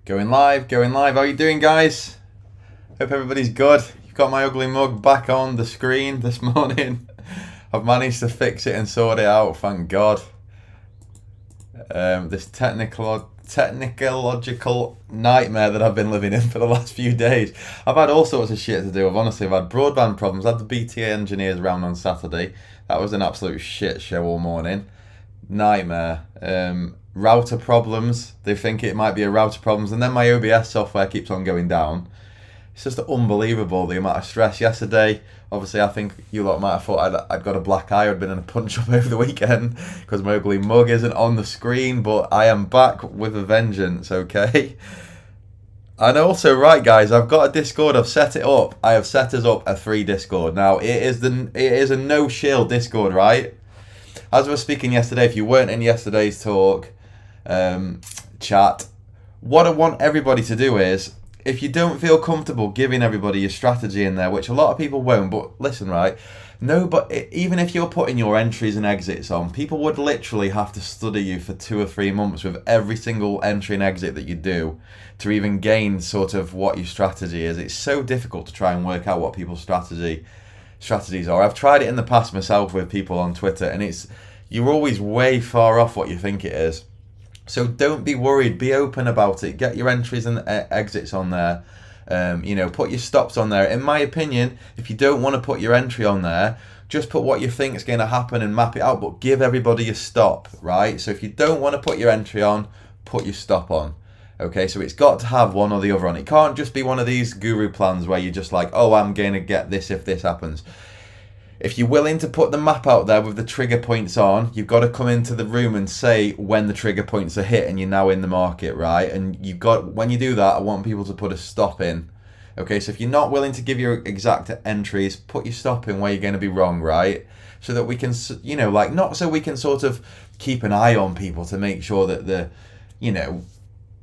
Going live. How are you doing, guys? Hope everybody's good. You've got my ugly mug back on the screen this morning. I've managed to fix it and sort it out, thank God. This technological nightmare that I've been living in for the last few days. I've had all sorts of shit to do. I've had broadband problems. I had the BT engineers round on Saturday. That was an absolute shit show all morning. Nightmare. Router problems. They think it might be a router problems, and then my OBS software keeps on going down. It's just unbelievable the amount of stress. Yesterday, obviously, I think you lot might have thought I'd got a black eye. I'd been in a punch up over the weekend because my ugly mug isn't on the screen, but I am back with a vengeance, okay? And also, right, guys, I've got a Discord. I've set it up. I have set us up a free Discord. Now, it is a no-shill Discord, right? As I was speaking yesterday, if you weren't in yesterday's talk, chat, what I want everybody to do is, if you don't feel comfortable giving everybody your strategy in there, which a lot of people won't, but listen, right, no, but even if you're putting your entries and exits on, people would literally have to study you for 2 or 3 months with every single entry and exit that you do to even gain sort of what your strategy is. It's so difficult to try and work out what people's strategies are. I've tried it in the past myself with people on Twitter, and you're always way far off what you think it is. So don't be worried. Be open about it. Get your entries and exits on there. Put your stops on there. In my opinion, if you don't want to put your entry on there, just put what you think is going to happen and map it out, but give everybody a stop, right? So if you don't want to put your entry on, put your stop on. Okay, so it's got to have one or the other on. It can't just be one of these guru plans where you're just like, oh, I'm going to get this if this happens. If you're willing to put the map out there with the trigger points on, you've got to come into the room and say when the trigger points are hit and you're now in the market, right? And when you do that, I want people to put a stop in. Okay, so if you're not willing to give your exact entries, put your stop in where you're going to be wrong, right? So that we can, not so we can sort of keep an eye on people to make sure that they're,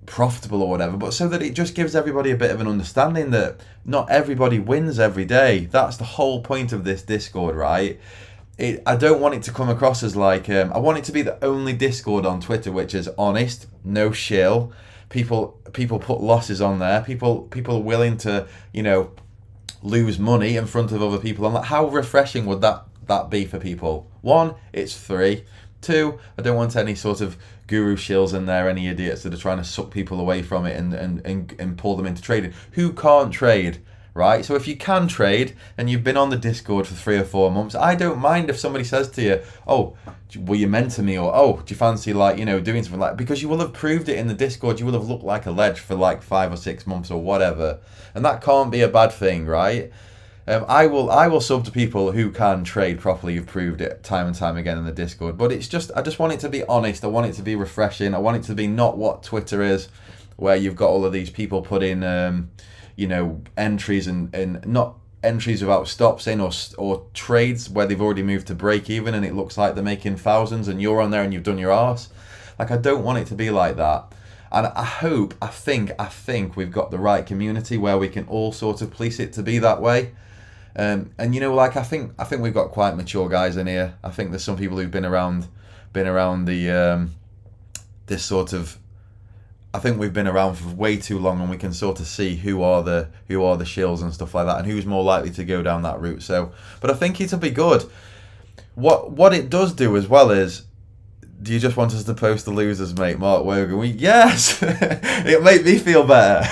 profitable or whatever, but so that it just gives everybody a bit of an understanding that not everybody wins every day. That's the whole point of this Discord, right? I don't want it to come across as like, I want it to be the only Discord on Twitter which is honest, no shill. People put losses on there. People are willing to, lose money in front of other people. And how refreshing would that be for people? 1, it's free. 2, I don't want any sort of guru shills in there, any idiots that are trying to suck people away from it and pull them into trading. Who can't trade, right? So if you can trade and you've been on the Discord for 3 or 4 months, I don't mind if somebody says to you, oh, will you mentor me? Or, oh, do you fancy doing something like that? Because you will have proved it in the Discord. You will have looked like a ledge for 5 or 6 months or whatever. And that can't be a bad thing, right? I will sub to people who can trade properly. You've proved it time and time again in the Discord. But I just want it to be honest. I want it to be refreshing. I want it to be not what Twitter is, where you've got all of these people put in, entries and not entries without stops in or trades where they've already moved to break even and it looks like they're making thousands and you're on there and you've done your arse. I don't want it to be like that. And I think we've got the right community where we can all sort of police it to be that way. I think we've got quite mature guys in here. I think there's some people who've been around the this sort of. I think we've been around for way too long, and we can sort of see who are the shills and stuff like that, and who's more likely to go down that route. So, but I think it'll be good. What it does do as well is. Do you just want us to post the losers, mate? Mark Wogan. Yes! It made me feel better.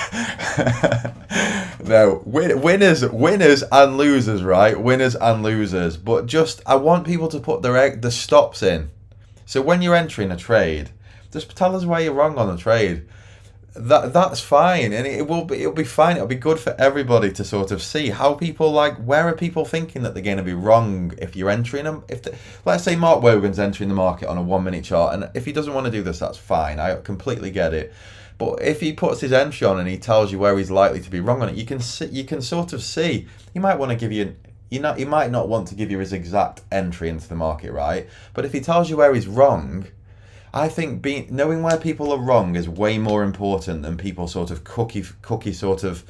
No, winners and losers, right? Winners and losers. But I want people to put the stops in. So when you're entering a trade, just tell us where you're wrong on the trade. That's fine, and it'll be fine. It'll be good for everybody to sort of see how people where are people thinking that they're going to be wrong if you're entering them. Let's say Mark Wogan's entering the market on a 1-minute chart, and if he doesn't want to do this, that's fine. I completely get it. But if he puts his entry on and he tells you where he's likely to be wrong on it, you can sort of see. He might want to give you. He might not want to give you his exact entry into the market, right? But if he tells you where he's wrong. I think knowing where people are wrong is way more important than people sort of cookie sort of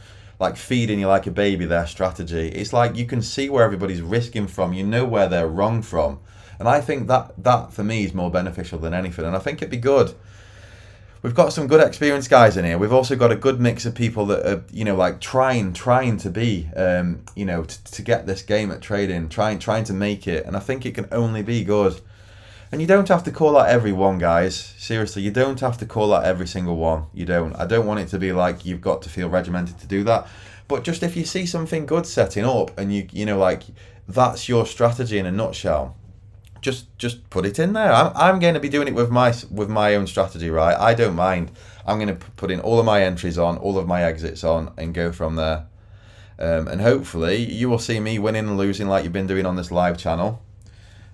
feeding you like a baby their strategy. It's like you can see where everybody's risking from. You know where they're wrong from. And I think that for me is more beneficial than anything. And I think it'd be good. we've got some good experienced guys in here. We've also got a good mix of people that are, like trying to be, to get this game at trading, trying to make it. And I think it can only be good. And you don't have to call out every one, guys. Seriously, you don't have to call out every single one. You don't. I don't want it to be like you've got to feel regimented to do that. But just if you see something good setting up and like that's your strategy in a nutshell, just put it in there. I'm going to be doing it with my own strategy, right? I don't mind. I'm going to put in all of my entries on, all of my exits on, and go from there. And hopefully you will see me winning and losing like you've been doing on this live channel.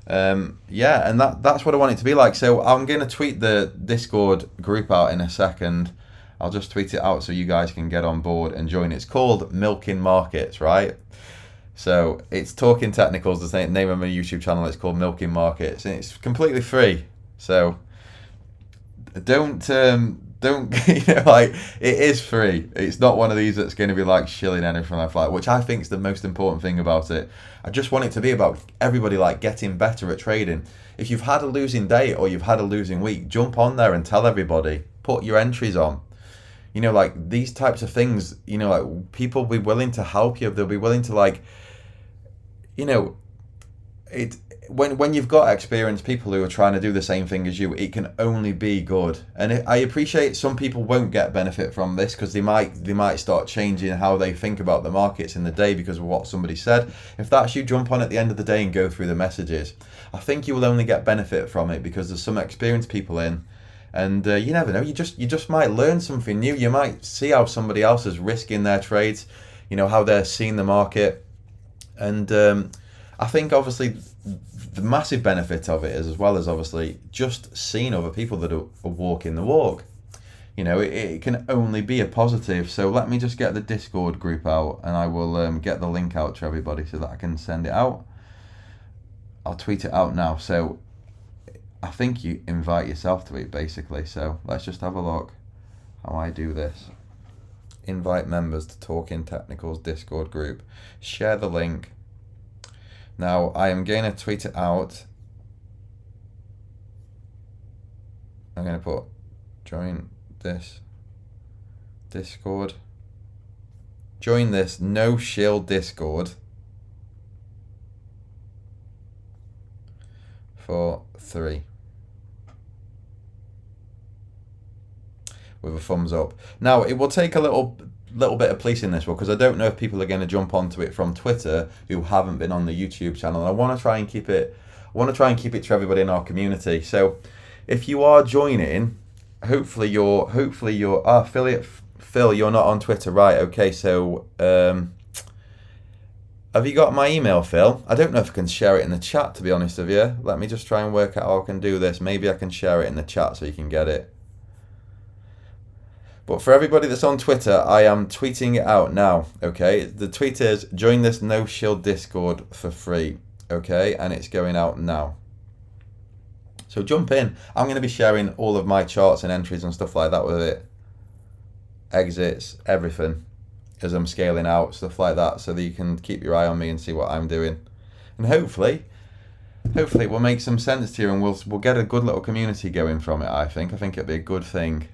And that's what I want it to be like. So I'm going to tweet the Discord group out in a second. I'll just tweet it out so you guys can get on board and join. It's called Milking Markets, right? So it's Talking Technicals, the name of my YouTube channel. It's called Milking Markets, and it's completely free. So don't it is free. It's not one of these that's going to be like shilling anything like that, which I think is the most important thing about it. I just want it to be about everybody like getting better at trading. If you've had a losing day or you've had a losing week, jump on there and tell everybody. Put your entries on. Like these types of things, like people will be willing to help you. They'll be willing to like, it. When you've got experienced people who are trying to do the same thing as you, it can only be good. And I appreciate some people won't get benefit from this because they might start changing how they think about the markets in the day because of what somebody said. If that's you, jump on at the end of the day and go through the messages. I think you will only get benefit from it because there's some experienced people in. And you never know, you just might learn something new. You might see how somebody else is risking their trades, how they're seeing the market. And I think obviously the massive benefit of it is, as well as obviously just seeing other people that are walking the walk. It can only be a positive. So let me just get the Discord group out and I will get the link out to everybody so that I can send it out. I'll tweet it out now. So I think you invite yourself to it basically. So let's just have a look how I do this. Invite members to Talking Technicals Discord group. Share the link. Now I am going to tweet it out. I'm going to put join this Discord. Join this No Shill Discord for 3. With a thumbs up. Now it will take a little bit of policing this one because I don't know if people are going to jump onto it from Twitter who haven't been on the YouTube channel. And I want to try and keep it to everybody in our community. So if you are joining, hopefully you're Phil, you're not on Twitter, right? Okay, so have you got my email, Phil? I don't know if I can share it in the chat, to be honest with you. Let me just try and work out how I can do this. Maybe I can share it in the chat so you can get it. But for everybody that's on Twitter, I am tweeting it out now, okay? The tweet is, join this No Shill Discord for free, okay? And it's going out now. So jump in. I'm going to be sharing all of my charts and entries and stuff like that with it. Exits, everything, as I'm scaling out, stuff like that, so that you can keep your eye on me and see what I'm doing. And hopefully it will make some sense to you and we'll get a good little community going from it, I think. I think it'll be a good thing.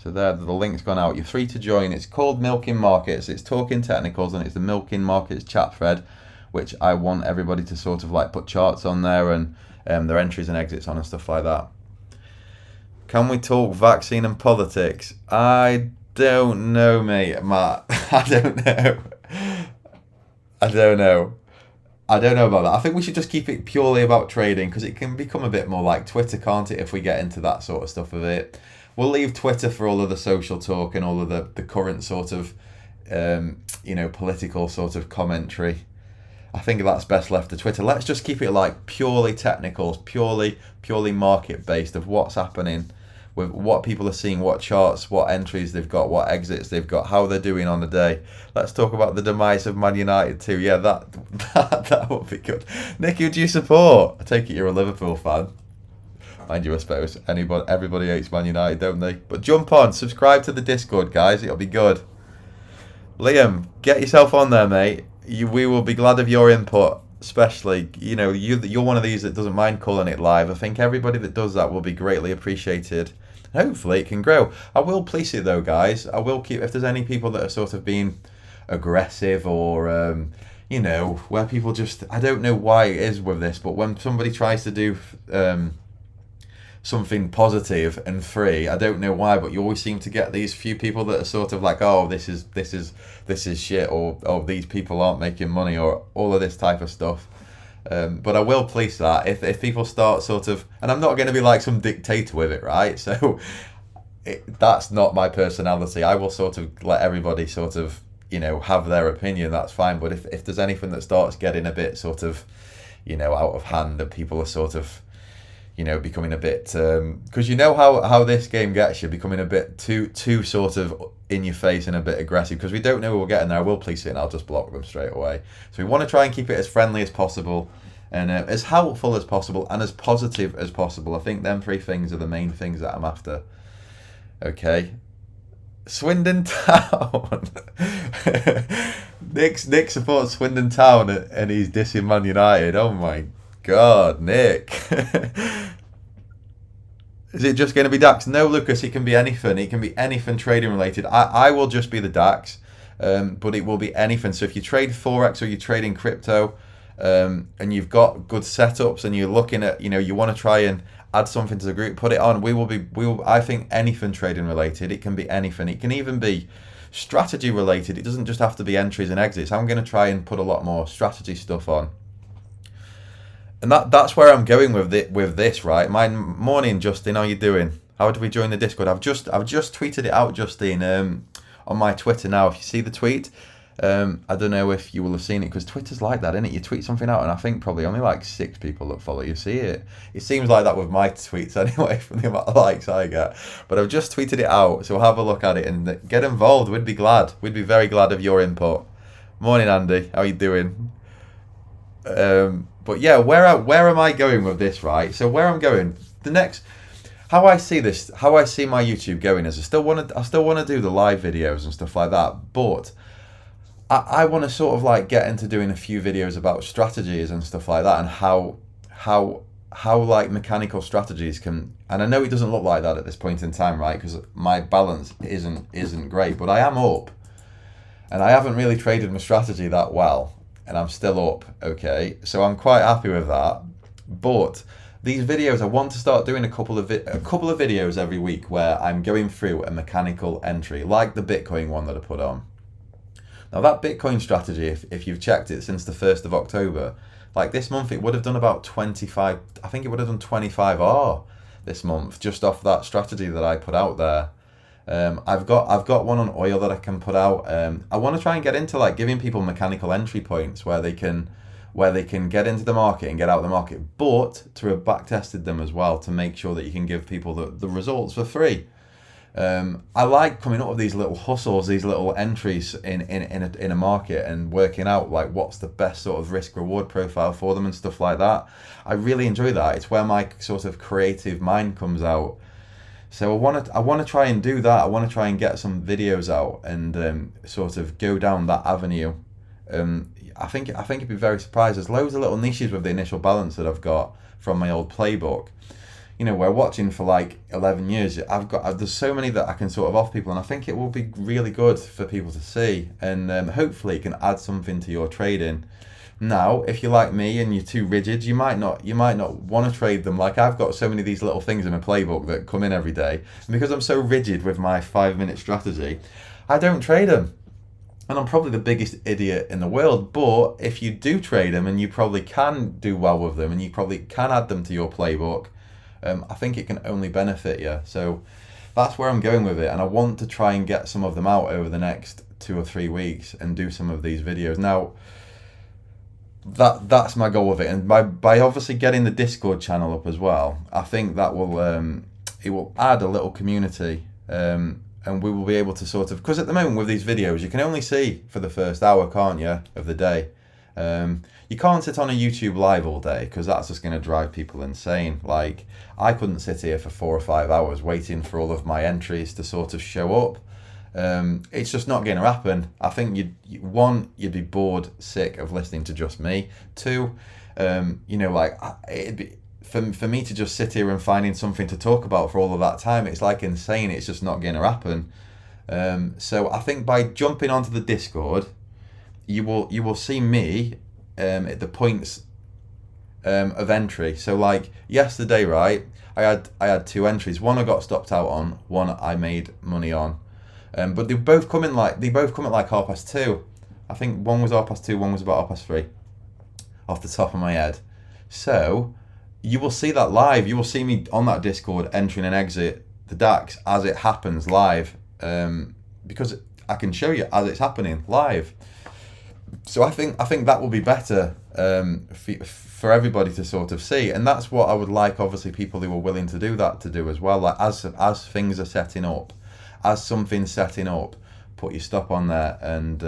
So there, the link's gone out. You're free to join. It's called Milking Markets. It's Talking Technicals and it's the Milking Markets chat thread, which I want everybody to sort of like put charts on there and their entries and exits on and stuff like that. Can we talk vaccine and politics? I don't know, mate, Matt. I don't know. I don't know about that. I think we should just keep it purely about trading because it can become a bit more like Twitter, can't it, if we get into that sort of stuff of it. We'll leave Twitter for all of the social talk and all of the current sort of, political sort of commentary. I think that's best left to Twitter. Let's just keep it like purely technicals, purely market based of what's happening with what people are seeing, what charts, what entries they've got, what exits they've got, how they're doing on the day. Let's talk about the demise of Man United too. Yeah, that would be good. Nick, who do you support? I take it you're a Liverpool fan. Mind you, I suppose everybody hates Man United, don't they? But jump on, subscribe to the Discord, guys. It'll be good. Liam, get yourself on there, mate. We will be glad of your input. especially, you know, you're one of these that doesn't mind calling it live. I think everybody that does that will be greatly appreciated. Hopefully it can grow. I will police it though, guys. I will keep, if there's any people that are sort of being aggressive or you know, where people just, I don't know why it is with this, but when somebody tries to do something positive and free, I don't know why, but you always seem to get these few people that are sort of like, oh, this is shit, or oh, these people aren't making money, or all of this type of stuff. But I will police that if people start sort of, and I'm not going to be like some dictator with it, right? So that's not my personality. I will sort of let everybody sort of, you know, have their opinion. That's fine. But if there's anything that starts getting a bit sort of, you know, out of hand, that people are sort of, you know, becoming a bit, because you know how this game gets you, becoming a bit too sort of in your face and a bit aggressive, because we don't know who we're getting there. I will police it and I'll just block them straight away. So we want to try and keep it as friendly as possible, and as helpful as possible, and as positive as possible. I think them three things are the main things that I'm after. Okay. Swindon Town. Nick supports Swindon Town and he's dissing Man United. Oh my God, Nick. Is it just going to be DAX? No, Lucas, it can be anything. It can be anything trading related. I will just be the DAX, but it will be anything. So if you trade Forex or you trade in crypto, and you've got good setups and you're looking at, you know, you want to try and add something to the group, put it on. We will, I think anything trading related. It can be anything. It can even be strategy related. It doesn't just have to be entries and exits. I'm going to try and put a lot more strategy stuff on. And that's where I'm going with this, right? Morning, Justin. How you doing? How do we join the Discord? I've just tweeted it out, Justin, on my Twitter now. If you see the tweet, I don't know if you will have seen it, because Twitter's like that, isn't it? You tweet something out and I think probably only like 6 people that follow you see it. It seems like that with my tweets anyway, from the amount of likes I get. But I've just tweeted it out, so have a look at it and get involved. We'd be glad. We'd be very glad of your input. Morning, Andy. How you doing? But yeah, where am I going with this, right? So where I'm going, how I see my YouTube going is I still want to do the live videos and stuff like that, but I want to sort of like get into doing a few videos about strategies and stuff like that, and how like mechanical strategies can, and I know it doesn't look like that at this point in time, right? Because my balance isn't great, but I am up, and I haven't really traded my strategy that well. And I'm still up, okay? So I'm quite happy with that. But these videos, I want to start doing a couple of videos every week where I'm going through a mechanical entry, like the Bitcoin one that I put on. Now that Bitcoin strategy, if you've checked it since the 1st of October, like this month it would have done about 25, I think it would have done 25R this month, just off that strategy that I put out there. I've got one on oil that I can put out. I want to try and get into like giving people mechanical entry points where they can get into the market and get out of the market, but to have back tested them as well, to make sure that you can give people the results for free. I like coming up with these little hustles, these little entries in a market, and working out like what's the best sort of risk reward profile for them and stuff like that. I really enjoy that. It's where my sort of creative mind comes out. So I want to try and do that. I want to try and get some videos out and sort of go down that avenue. I think you'd be very surprised. There's loads of little niches with the initial balance that I've got from my old playbook. You know, we're watching for like 11 years. There's so many that I can sort of offer people, and I think it will be really good for people to see, and hopefully it can add something to your trading. Now, if you're like me and you're too rigid, you might not want to trade them. Like I've got so many of these little things in my playbook that come in every day, and because I'm so rigid with my 5-minute strategy, I don't trade them. And I'm probably the biggest idiot in the world, but if you do trade them, and you probably can do well with them, and you probably can add them to your playbook, I think it can only benefit you. So that's where I'm going with it, and I want to try and get some of them out over the next 2 or 3 weeks and do some of these videos. Now, that's my goal with it, and by obviously getting the Discord channel up as well, I think that will it will add a little community, and we will be able to sort of, because at the moment with these videos you can only see for the first hour, can't you, of the day. You can't sit on a YouTube live all day, because that's just going to drive people insane. Like I couldn't sit here for 4 or 5 hours waiting for all of my entries to sort of show up. It's just not going to happen. I think you'd be bored, sick of listening to just me. Two, it'd be for me to just sit here and finding something to talk about for all of that time. It's like insane. It's just not going to happen. So I think by jumping onto the Discord, you will see me at the points of entry. So like yesterday, right? I had two entries. One I got stopped out on. One I made money on. But they both come at like 2:30. I think one was 2:30. One was about 3:30. Off the top of my head. So you will see that live. You will see me on that Discord entering and exit the DAX as it happens live. Because I can show you as it's happening live. So I think that will be better for everybody to sort of see, and that's what I would like. Obviously, people who are willing to do that to do as well. Like as things are setting up, as something's setting up, put your stop on there, and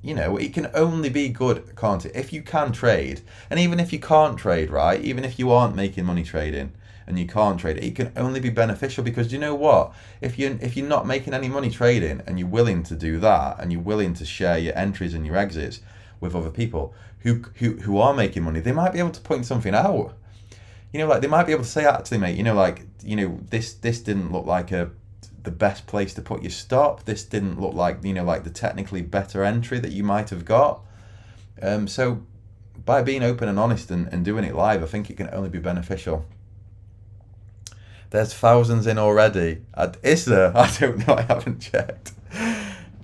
it can only be good, can't it? If you can trade, and even if you can't trade, right? Even if you aren't making money trading and you can't trade, it can only be beneficial because you know what? If you're not making any money trading and you're willing to do that and you're willing to share your entries and your exits with other people who are making money, they might be able to point something out. Like they might be able to say, actually, mate, this didn't look like the best place to put your stop. This didn't look like like the technically better entry that you might have got. So by being open and honest and doing it live, I think it can only be beneficial. There's thousands in already. Is there? I don't know. I haven't checked.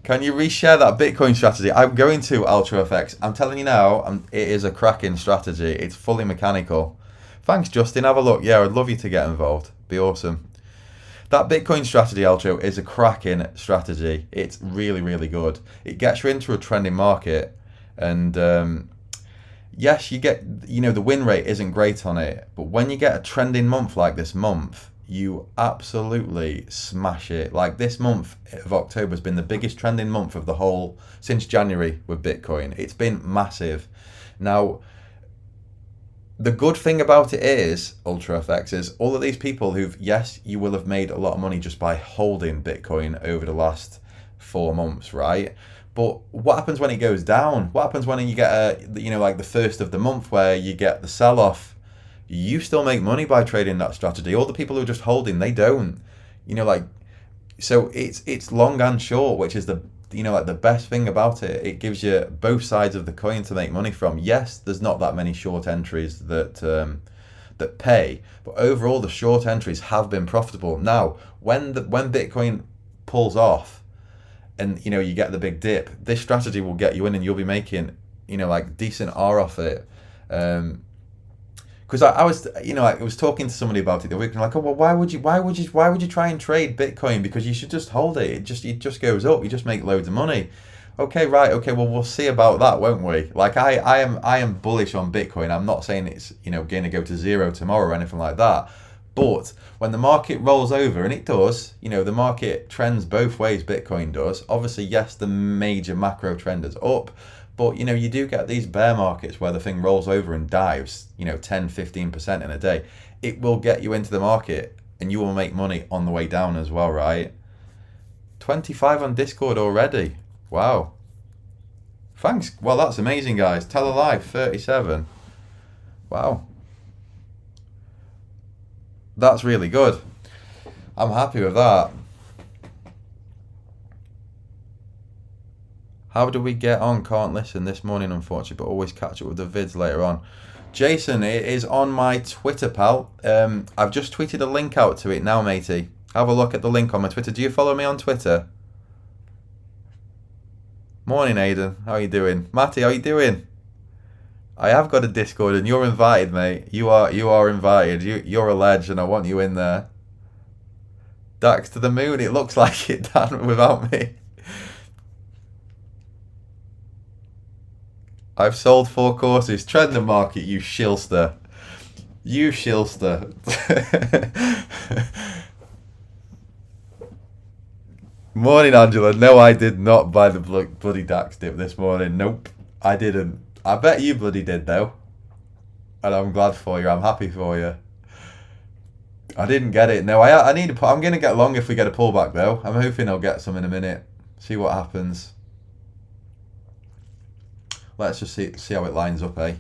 Can you reshare that Bitcoin strategy? I'm going to UltraFX. I'm telling you now, it is a cracking strategy. It's fully mechanical. Thanks, Justin. Have a look. Yeah, I'd love you to get involved. Be awesome. That Bitcoin strategy, Ultra, is a cracking strategy. It's really, really good. It gets you into a trending market. And yes, you get, the win rate isn't great on it. But when you get a trending month like this month, you absolutely smash it. Like this month of October has been the biggest trending month of the whole since January with Bitcoin. It's been massive. Now, the good thing about it is, UltraFX, is all of these people yes, you will have made a lot of money just by holding Bitcoin over the last 4 months, right? But what happens when it goes down? What happens when you get like the first of the month where you get the sell-off? You still make money by trading that strategy. All the people who are just holding, they don't. So it's long and short, which is the best thing about it. It gives you both sides of the coin to make money from. Yes, there's not that many short entries that pay, but overall the short entries have been profitable. Now, when Bitcoin pulls off, and you get the big dip, this strategy will get you in, and you'll be making like decent R off it. Because I was talking to somebody about it the week, and like, oh well, why would you try and trade Bitcoin? Because you should just hold it. It just goes up. You just make loads of money. Okay, right. Okay, well, we'll see about that, won't we? Like I am bullish on Bitcoin. I'm not saying it's going to go to zero tomorrow or anything like that. But when the market rolls over, and it does, the market trends both ways. Bitcoin does. Obviously, yes, the major macro trend is up. But, you do get these bear markets where the thing rolls over and dives, 10, 15% in a day. It will get you into the market and you will make money on the way down as well, right? 25 on Discord already. Wow. Thanks. Well, that's amazing, guys. Tell a lie, 37. Wow. That's really good. I'm happy with that. How do we get on? Can't listen this morning, unfortunately, but always catch up with the vids later on. Jason, it is on my Twitter, pal. I've just tweeted a link out to it now, matey. Have a look at the link on my Twitter. Do you follow me on Twitter? Morning, Aidan. How are you doing? Matty, how are you doing? I have got a Discord and you're invited, mate. You are invited. You're a ledge and I want you in there. Dax to the moon. It looks like it, Dan, without me. I've sold 4 courses. Trend the market, you shilster. You shilster. Morning, Angela. No, I did not buy the bloody DAX dip this morning. Nope, I didn't. I bet you bloody did, though. And I'm glad for you. I'm happy for you. I didn't get it. No, I need to. I'm gonna get long if we get a pullback though. I'm hoping I'll get some in a minute. See what happens. Let's just see how it lines up, eh?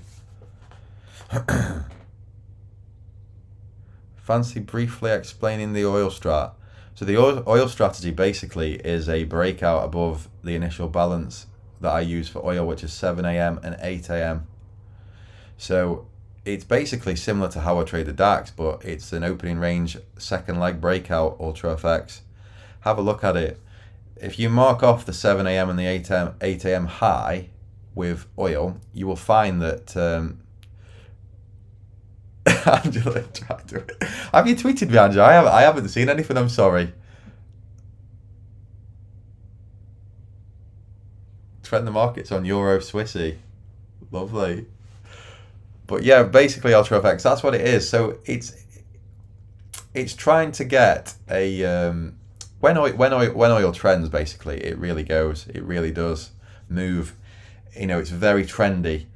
Fancy briefly explaining the oil strat. So the oil strategy basically is a breakout above the initial balance that I use for oil, which is 7 a.m. and 8 a.m. So it's basically similar to how I trade the DAX, but it's an opening range second leg breakout Ultra FX. Have a look at it. If you mark off the 7 a.m. and the 8 a.m. high with oil, you will find that Angela tried to. Have you tweeted me, Angela? I haven't seen anything. I'm sorry. Trend the markets on Euro Swissy. Lovely. But yeah, basically Ultra FX. That's what it is. So it's trying to get a when oil trends. Basically, it really goes. It really does move. It's very trendy.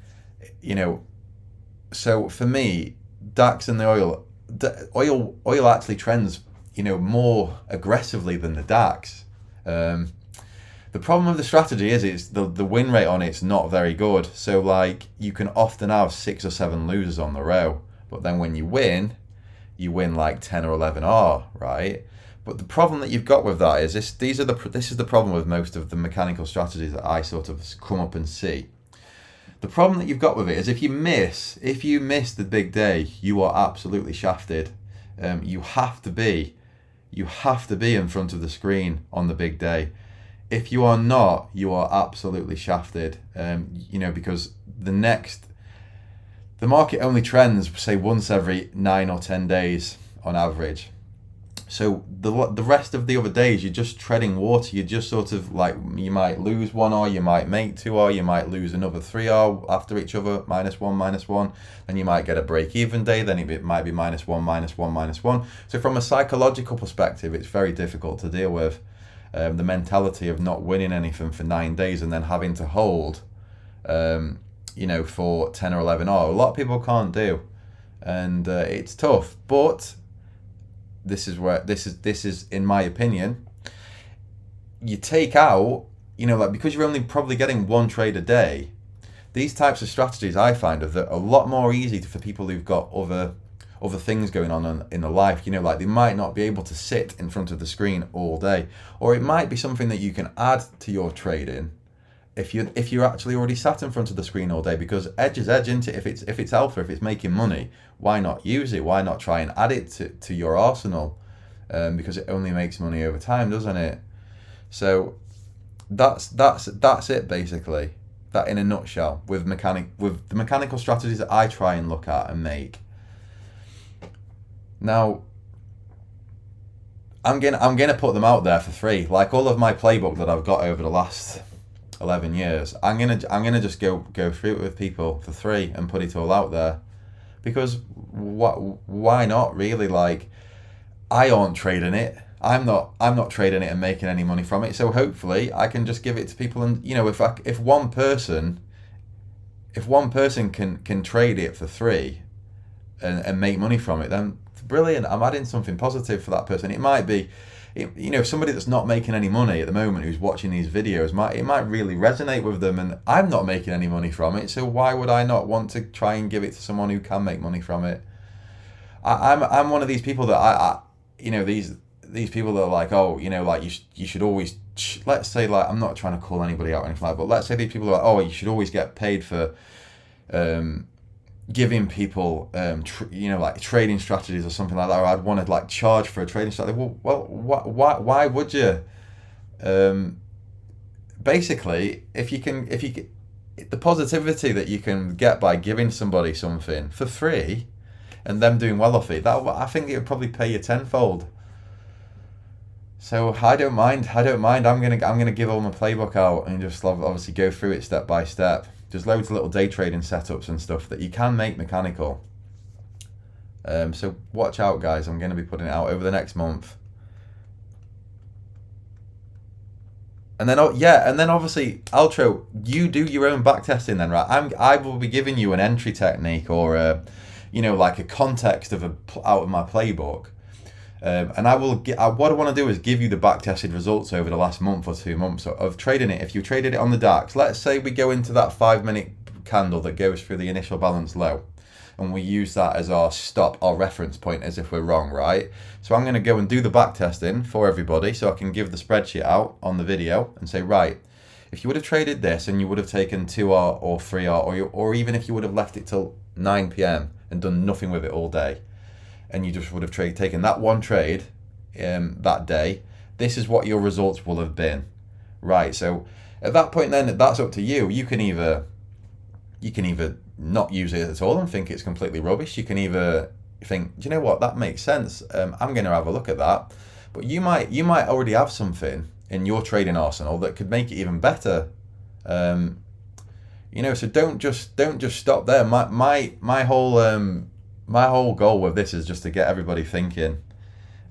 So for me, DAX and the oil actually trends, more aggressively than the DAX. The problem with the strategy is the win rate on it's not very good. So like you can often have 6 or 7 losers on the row, but then when you win like 10 or 11R, right? But the problem that you've got with that is this is the problem with most of the mechanical strategies that I sort of come up and see. The problem that you've got with it is if you miss the big day, you are absolutely shafted. You have to be in front of the screen on the big day. If you are not, you are absolutely shafted. Because the market only trends say once every 9 or 10 days on average. So the rest of the other days, you're just treading water. You're just sort of like, you might lose 1R, you might make 2R, you might lose another 3R after each other, -1, then you might get a break-even day, then it might be -1, -1, -1. So from a psychological perspective, it's very difficult to deal with. The mentality of not winning anything for 9 days and then having to hold, for 10 or 11R. A lot of people can't do, and it's tough. But this is in my opinion, you take out, because you're only probably getting 1 trade a day. These types of strategies I find are a lot more easy for people who've got other things going on in their life. Like they might not be able to sit in front of the screen all day, or it might be something that you can add to your trading if you're actually already sat in front of the screen all day, because edge is edge, isn't it? If it's alpha, if it's making money, why not use it? Why not try and add it to your arsenal? Because it only makes money over time, doesn't it? So that's it basically. That in a nutshell with the mechanical strategies that I try and look at and make. Now, I'm gonna put them out there for free. Like all of my playbook that I've got over the last 11 years, I'm gonna just go through it with people for free and put it all out there, because why not really? Like, I aren't trading it. I'm not trading it and making any money from it. So hopefully I can just give it to people, and if one person can trade it for free and make money from it, then brilliant. I'm adding something positive for that person. It might be, somebody that's not making any money at the moment who's watching these videos, it might really resonate with them, and I'm not making any money from it, so why would I not want to try and give it to someone who can make money from it? I'm one of these people that these people that are like, you should always, let's say, like, I'm not trying to call anybody out or anything like that, but let's say these people are like, you should always get paid for giving people like trading strategies or something like that, or I'd want to like charge for a trading strategy. Well, why would you? Basically, if you can, the positivity that you can get by giving somebody something for free and them doing well off it, that, I think it would probably pay you tenfold. So I don't mind. I'm gonna give all my playbook out and just obviously go through it step by step. There's loads of little day trading setups and stuff that you can make mechanical. So watch out, guys. I'm going to be putting it out over the next month. And then obviously, Altro, you do your own back testing then, right? I will be giving you an entry technique or like a context out of my playbook. And what I want to do is give you the back-tested results over the last month or 2 months of trading it. If you traded it on the DAX, let's say we go into that 5-minute candle that goes through the initial balance low, and we use that as our stop, our reference point, as if we're wrong, right? So I'm going to go and do the back testing for everybody so I can give the spreadsheet out on the video and say, right, if you would have traded this and you would have taken 2R or 3R, or even if you would have left it till 9 p.m. and done nothing with it all day, and you just would have taken that one trade that day, this is what your results will have been, right? So at that point then, that's up to you. You can either not use it at all and think it's completely rubbish. You can either think, do you know what, that makes sense, I'm going to have a look at that. But you might already have something in your trading arsenal that could make it even better. So don't just stop there. My whole goal with this is just to get everybody thinking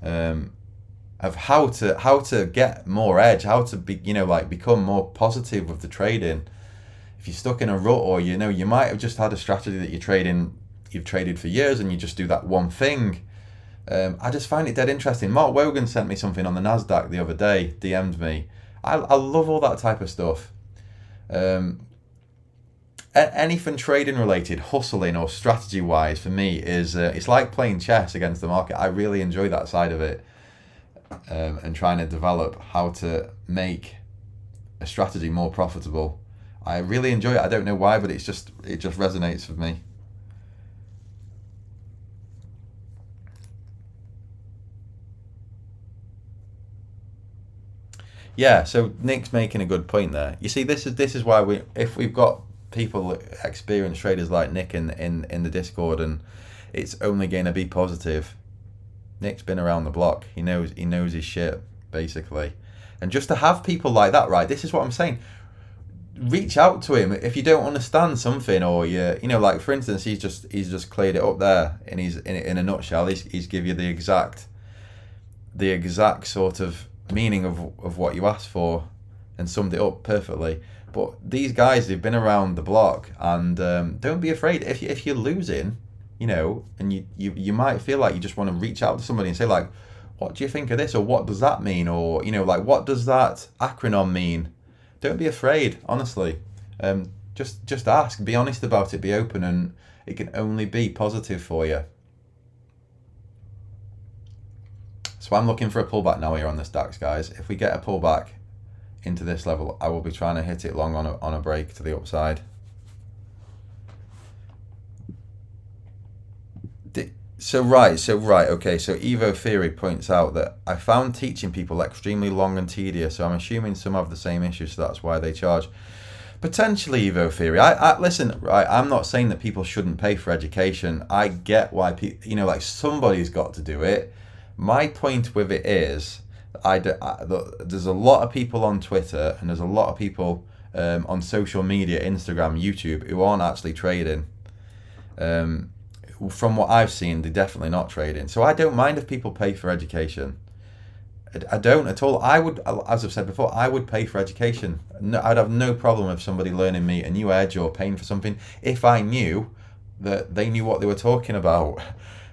of how to get more edge, how to become more positive with the trading. If you're stuck in a rut, or you might have just had a strategy that you've traded for years and you just do that one thing. I just find it dead interesting. Mark Wogan sent me something on the Nasdaq the other day, DM'd me. I love all that type of stuff. Anything trading related, hustling or strategy wise, for me is it's like playing chess against the market. I really enjoy that side of it, and trying to develop how to make a strategy more profitable. I really enjoy it. I don't know why, but it just resonates with me. Yeah, so Nick's making a good point there. You see, this is why if we've got people, experienced traders like Nick in the Discord, and it's only going to be positive. Nick's been around the block. He knows his shit, basically. And just to have people like that, right? This is what I'm saying. Reach out to him if you don't understand something, or like for instance, he's just cleared it up there, and he's in a nutshell. He's give you the exact sort of meaning of what you asked for, and summed it up perfectly. But these guys, they've been around the block, and don't be afraid if you're losing, and you might feel like you just want to reach out to somebody and say, like, what do you think of this, or what does that mean, or like, what does that acronym mean? Don't be afraid, honestly. Just ask, be honest about it, be open, and it can only be positive for you. So I'm looking for a pullback now here on this DAX, guys. If we get a pullback into this level, I will be trying to hit it long on a break to the upside. Okay, so Evo Theory points out that I found teaching people extremely long and tedious, so I'm assuming some have the same issues, so that's why they charge. Potentially, Evo Theory. I listen, right, I'm not saying that people shouldn't pay for education. I get why people, like, somebody's got to do it. My point with it is, there's a lot of people on Twitter, and there's a lot of people on social media, Instagram, YouTube, who aren't actually trading. From what I've seen, they're definitely not trading. So I don't mind if people pay for education. I don't at all. I would, as I've said before, I would pay for education. No, I'd have no problem if somebody learning me a new edge or paying for something if I knew that they knew what they were talking about.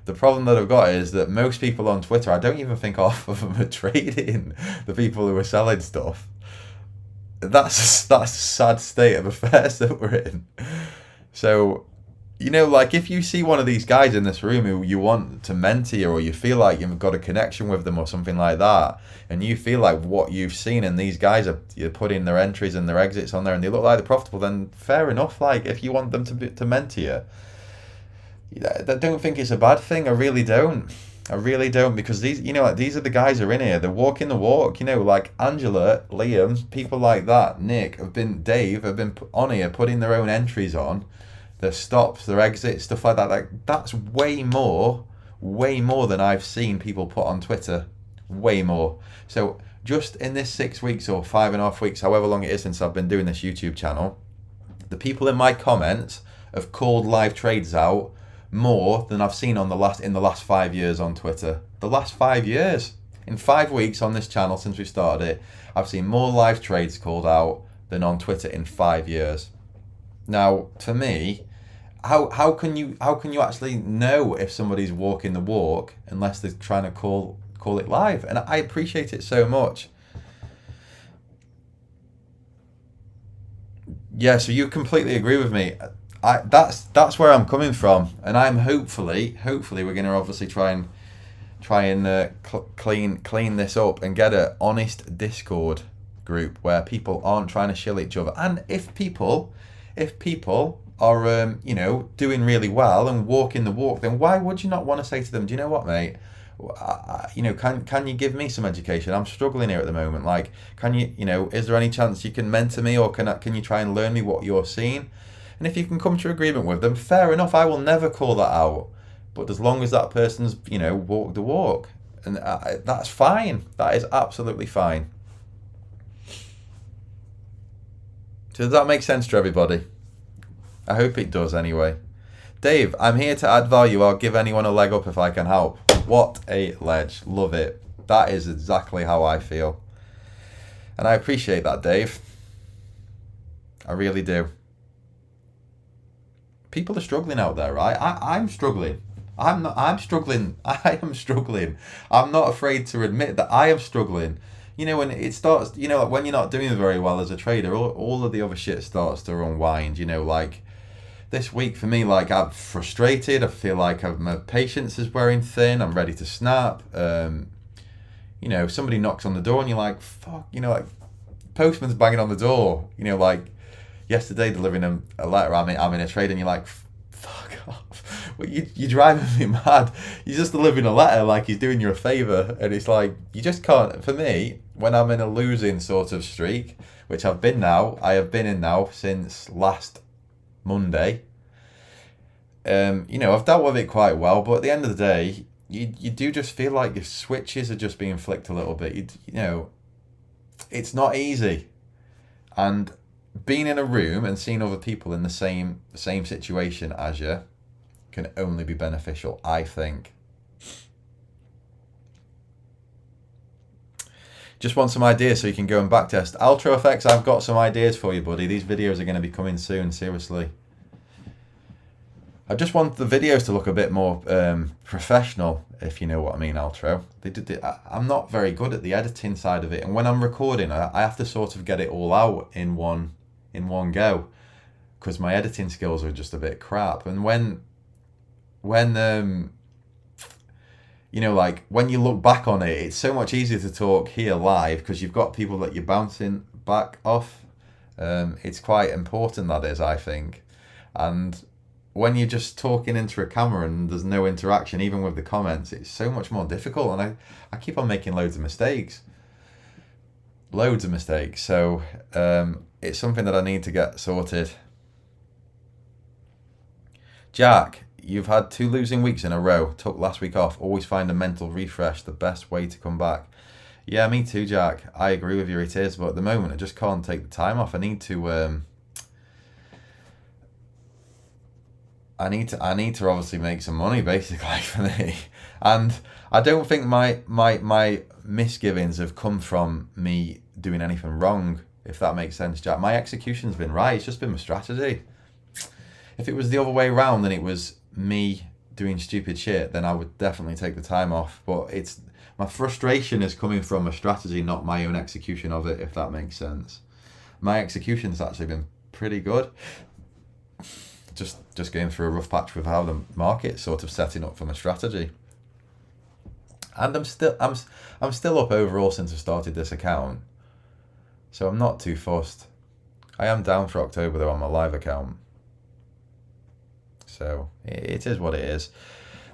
The problem that I've got is that most people on Twitter, I don't even think half of them are trading. The people who are selling stuff. That's a sad state of affairs that we're in. So, like, if you see one of these guys in this room who you want to mentor, or you feel like you've got a connection with them or something like that, and you feel like what you've seen and these guys you're putting their entries and their exits on there and they look like they're profitable, then fair enough. Like, if you want them to mentor you, I don't think it's a bad thing. I really don't, because these these are the guys who are in here. They're walking the walk. Like Angela, Liam, people like that, Nick, Dave have been on here putting their own entries on, their stops, their exits, stuff like that. Like, that's way more than I've seen people put on Twitter. Way more. So just in this 6 weeks or 5.5 weeks, however long it is since I've been doing this YouTube channel, the people in my comments have called live trades out more than I've seen in the last 5 years on Twitter. The last 5 years. In 5 weeks on this channel since we started it, I've seen more live trades called out than on Twitter in 5 years. Now, to me, how can you actually know if somebody's walking the walk unless they're trying to call call it live, and I appreciate it so much. Yeah, so you completely agree with me. That's where I'm coming from, and I'm hopefully we're going to obviously try and clean this up and get an honest Discord group where people aren't trying to shill each other. And if people are doing really well and walking the walk, then why would you not want to say to them, do you know what, mate? Can you give me some education? I'm struggling here at the moment. Like, can you, is there any chance you can mentor me, or can you try and learn me what you're seeing? And if you can come to agreement with them, fair enough. I will never call that out. But as long as that person's, walked the walk, and that's fine. That is absolutely fine. So does that make sense to everybody? I hope it does anyway. Dave, I'm here to add value. I'll give anyone a leg up if I can help. What a ledge. Love it. That is exactly how I feel. And I appreciate that, Dave. I really do. People are struggling out there, right? I'm struggling. I'm struggling. I am struggling. I'm not afraid to admit that I am struggling. When it starts, like when you're not doing very well as a trader, all of the other shit starts to unwind, like this week for me, like I'm frustrated. I feel like my patience is wearing thin. I'm ready to snap. Somebody knocks on the door and you're like, fuck, like postman's banging on the door, like yesterday delivering a letter. I'm in a trade and you're like, fuck off. Well, you're driving me mad. You're just delivering a letter like he's doing you a favour. And it's like, you just can't, for me, when I'm in a losing sort of streak, which I have been in now since last Monday. I've dealt with it quite well, but at the end of the day, you do just feel like your switches are just being flicked a little bit. It's not easy. And being in a room and seeing other people in the same situation as you can only be beneficial, I think. Just want some ideas so you can go and backtest. UltraFX, I've got some ideas for you, buddy. These videos are going to be coming soon, seriously. I just want the videos to look a bit more professional, if you know what I mean, Ultra. I'm not very good at the editing side of it, and when I'm recording, I have to sort of get it all out in one go, because my editing skills are just a bit crap. And when like when you look back on it, it's so much easier to talk here live because you've got people that you're bouncing back off. It's quite important, that is, I think. And when you're just talking into a camera and there's no interaction, even with the comments, it's so much more difficult. And I keep on making loads of mistakes. So it's something that I need to get sorted. Jack, you've had 2 losing weeks in a row. Took last week off. Always find a mental refresh the best way to come back. Yeah, me too, Jack. I agree with you, it is. But at the moment, I just can't take the time off. I need to obviously make some money, basically, for me. And I don't think my misgivings have come from me doing anything wrong, if that makes sense, Jack. My execution's been right. It's just been my strategy. If it was the other way around and it was me doing stupid shit, then I would definitely take the time off. But my frustration is coming from a strategy, not my own execution of it, if that makes sense. My execution's actually been pretty good. Just going through a rough patch with how the market's sort of setting up for my strategy. And I'm still up overall since I started this account. So I'm not too fussed. I am down for October though on my live account. So it is what it is.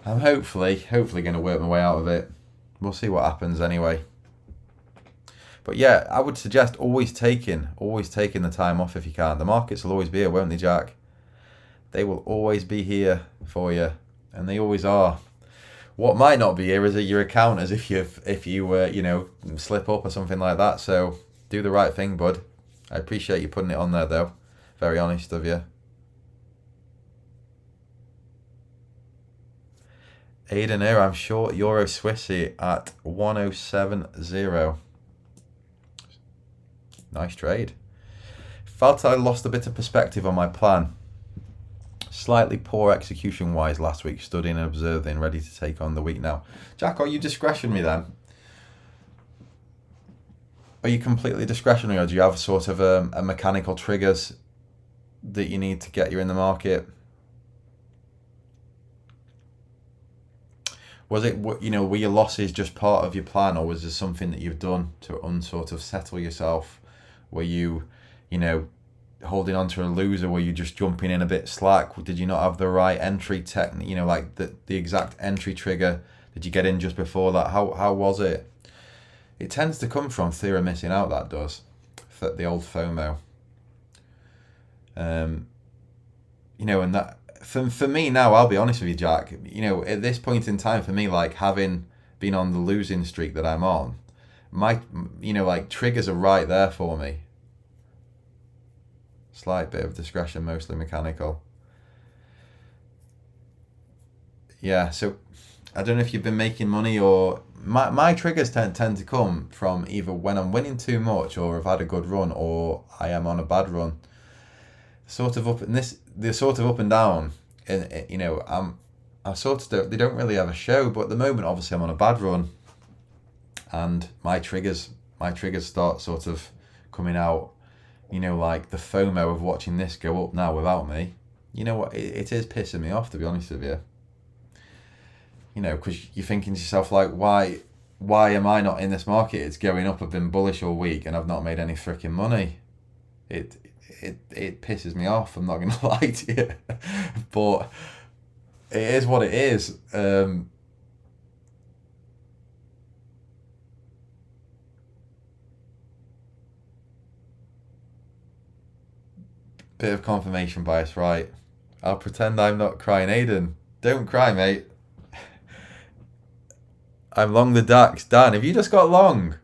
I'm hopefully going to work my way out of it. We'll see what happens anyway. But yeah, I would suggest always taking the time off if you can. The markets will always be here, won't they, Jack? They will always be here for you, and they always are. What might not be here is your account, as if you slip up or something like that. So do the right thing, bud. I appreciate you putting it on there, though. Very honest of you. Aiden here, I'm short Euro Swissy at 107.0. Nice trade. Felt I lost a bit of perspective on my plan. Slightly poor execution wise last week, studying and observing, ready to take on the week now. Jack, are you discretion me then? are you completely discretionary, or do you have sort of a mechanical triggers that you need to get you in the market? Was it, were your losses just part of your plan, or was there something that you've done to unsort of settle yourself? Were you, holding on to a loser? Were you just jumping in a bit slack? Did you not have the right entry technique? Like the exact entry trigger? Did you get in just before that? How was it? It tends to come from fear of missing out. That does, the old FOMO. And that. For me now, I'll be honest with you, Jack, at this point in time, for me, like, having been on the losing streak that I'm on, my, like, triggers are right there for me. Slight bit of discretion, mostly mechanical. Yeah, so I don't know if you've been making money, or my triggers tend to come from either when I'm winning too much, or I've had a good run, or I am on a bad run. Sort of they're sort of up and down, and I sort of they don't really have a show, but at the moment, obviously, I'm on a bad run, and my triggers start sort of coming out, like the FOMO of watching this go up now without me. You know what, it is pissing me off, to be honest with you. Because you're thinking to yourself, like, why am I not in this market? It's going up, I've been bullish all week, and I've not made any freaking money. It pisses me off, I'm not going to lie to you. But it is what it is. Bit of confirmation bias, right? I'll pretend I'm not crying. Aiden, don't cry, mate. I'm long the DAX. Dan, have you just got long?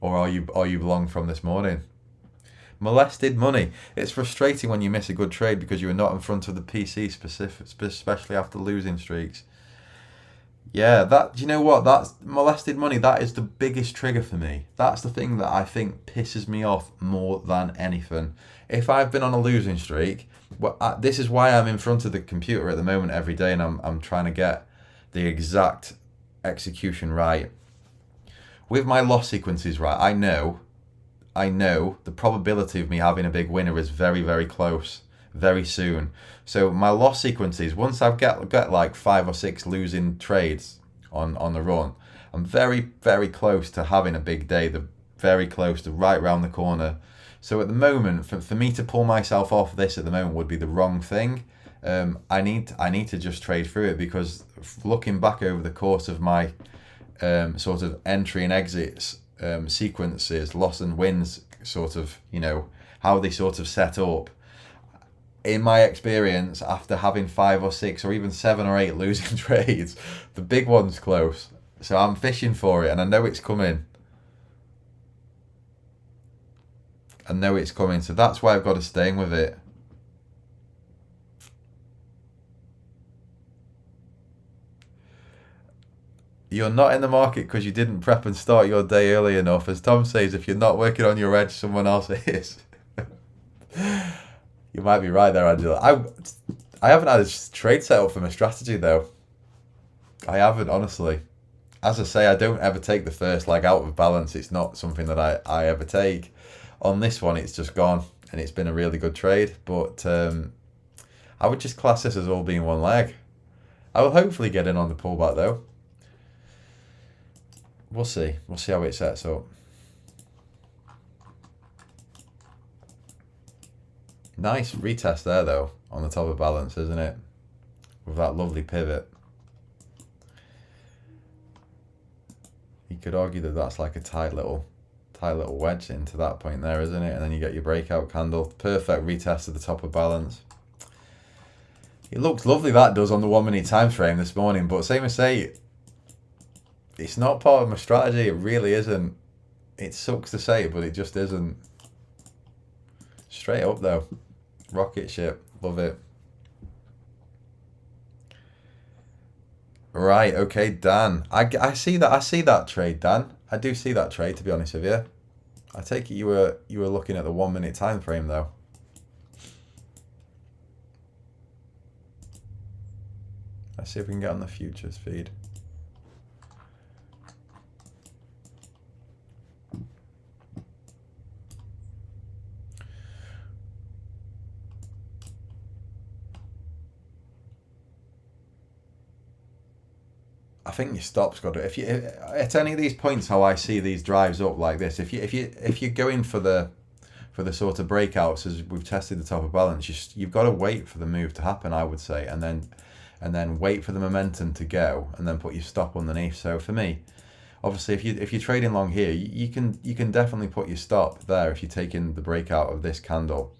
Or are you long from this morning? Molested money. It's frustrating when you miss a good trade because you were not in front of the PC, especially after losing streaks. Yeah, do you know what? That's molested money. That is the biggest trigger for me. That's the thing that I think pisses me off more than anything. If I've been on a losing streak, this is why I'm in front of the computer at the moment every day, and I'm trying to get the exact execution right. With my loss sequences right, I know the probability of me having a big winner is very, very close, very soon. So my loss sequences, once I've get like 5 or 6 losing trades on the run, I'm very, very close to having a big day. They're very close to right round the corner. So at the moment, for me to pull myself off this at the moment would be the wrong thing. I need to just trade through it, because looking back over the course of my sort of entry and exits sequences, loss and wins, sort of, how they sort of set up. In my experience, after having 5 or 6 or even 7 or 8 losing trades, the big one's close. So I'm fishing for it, and I know it's coming. So that's why I've got to stay in with it. You're not in the market because you didn't prep and start your day early enough. As Tom says, if you're not working on your edge, someone else is. You might be right there, Angela. I haven't had a trade set up for my strategy, though. I haven't, honestly. As I say, I don't ever take the first leg out of balance. It's not something that I ever take. On this one, it's just gone, and it's been a really good trade. But I would just class this as all being one leg. I will hopefully get in on the pullback, though. We'll see. We'll see how it sets up. Nice retest there, though, on the top of balance, isn't it? With that lovely pivot. You could argue that that's like a tight little wedge into that point there, isn't it? And then you get your breakout candle. Perfect retest at the top of balance. It looks lovely, that does, on the 1 minute time frame this morning, but same as say, it's not part of my strategy. It really isn't. It sucks to say, but it just isn't. Straight up, though. Rocket ship. Love it. Right, okay, Dan. I see that trade, Dan. I do see that trade, to be honest with you. I take it you were looking at the 1 minute time frame, though. Let's see if we can get on the futures feed. think your stop's got to. If you at any of these points, how I see these drives up like this, if you're going for the sort of breakouts as we've tested the top of balance, you've got to wait for the move to happen, I would say, and then wait for the momentum to go, and then put your stop underneath. So for me, obviously, if you're trading long here, you can definitely put your stop there if you're taking the breakout of this candle,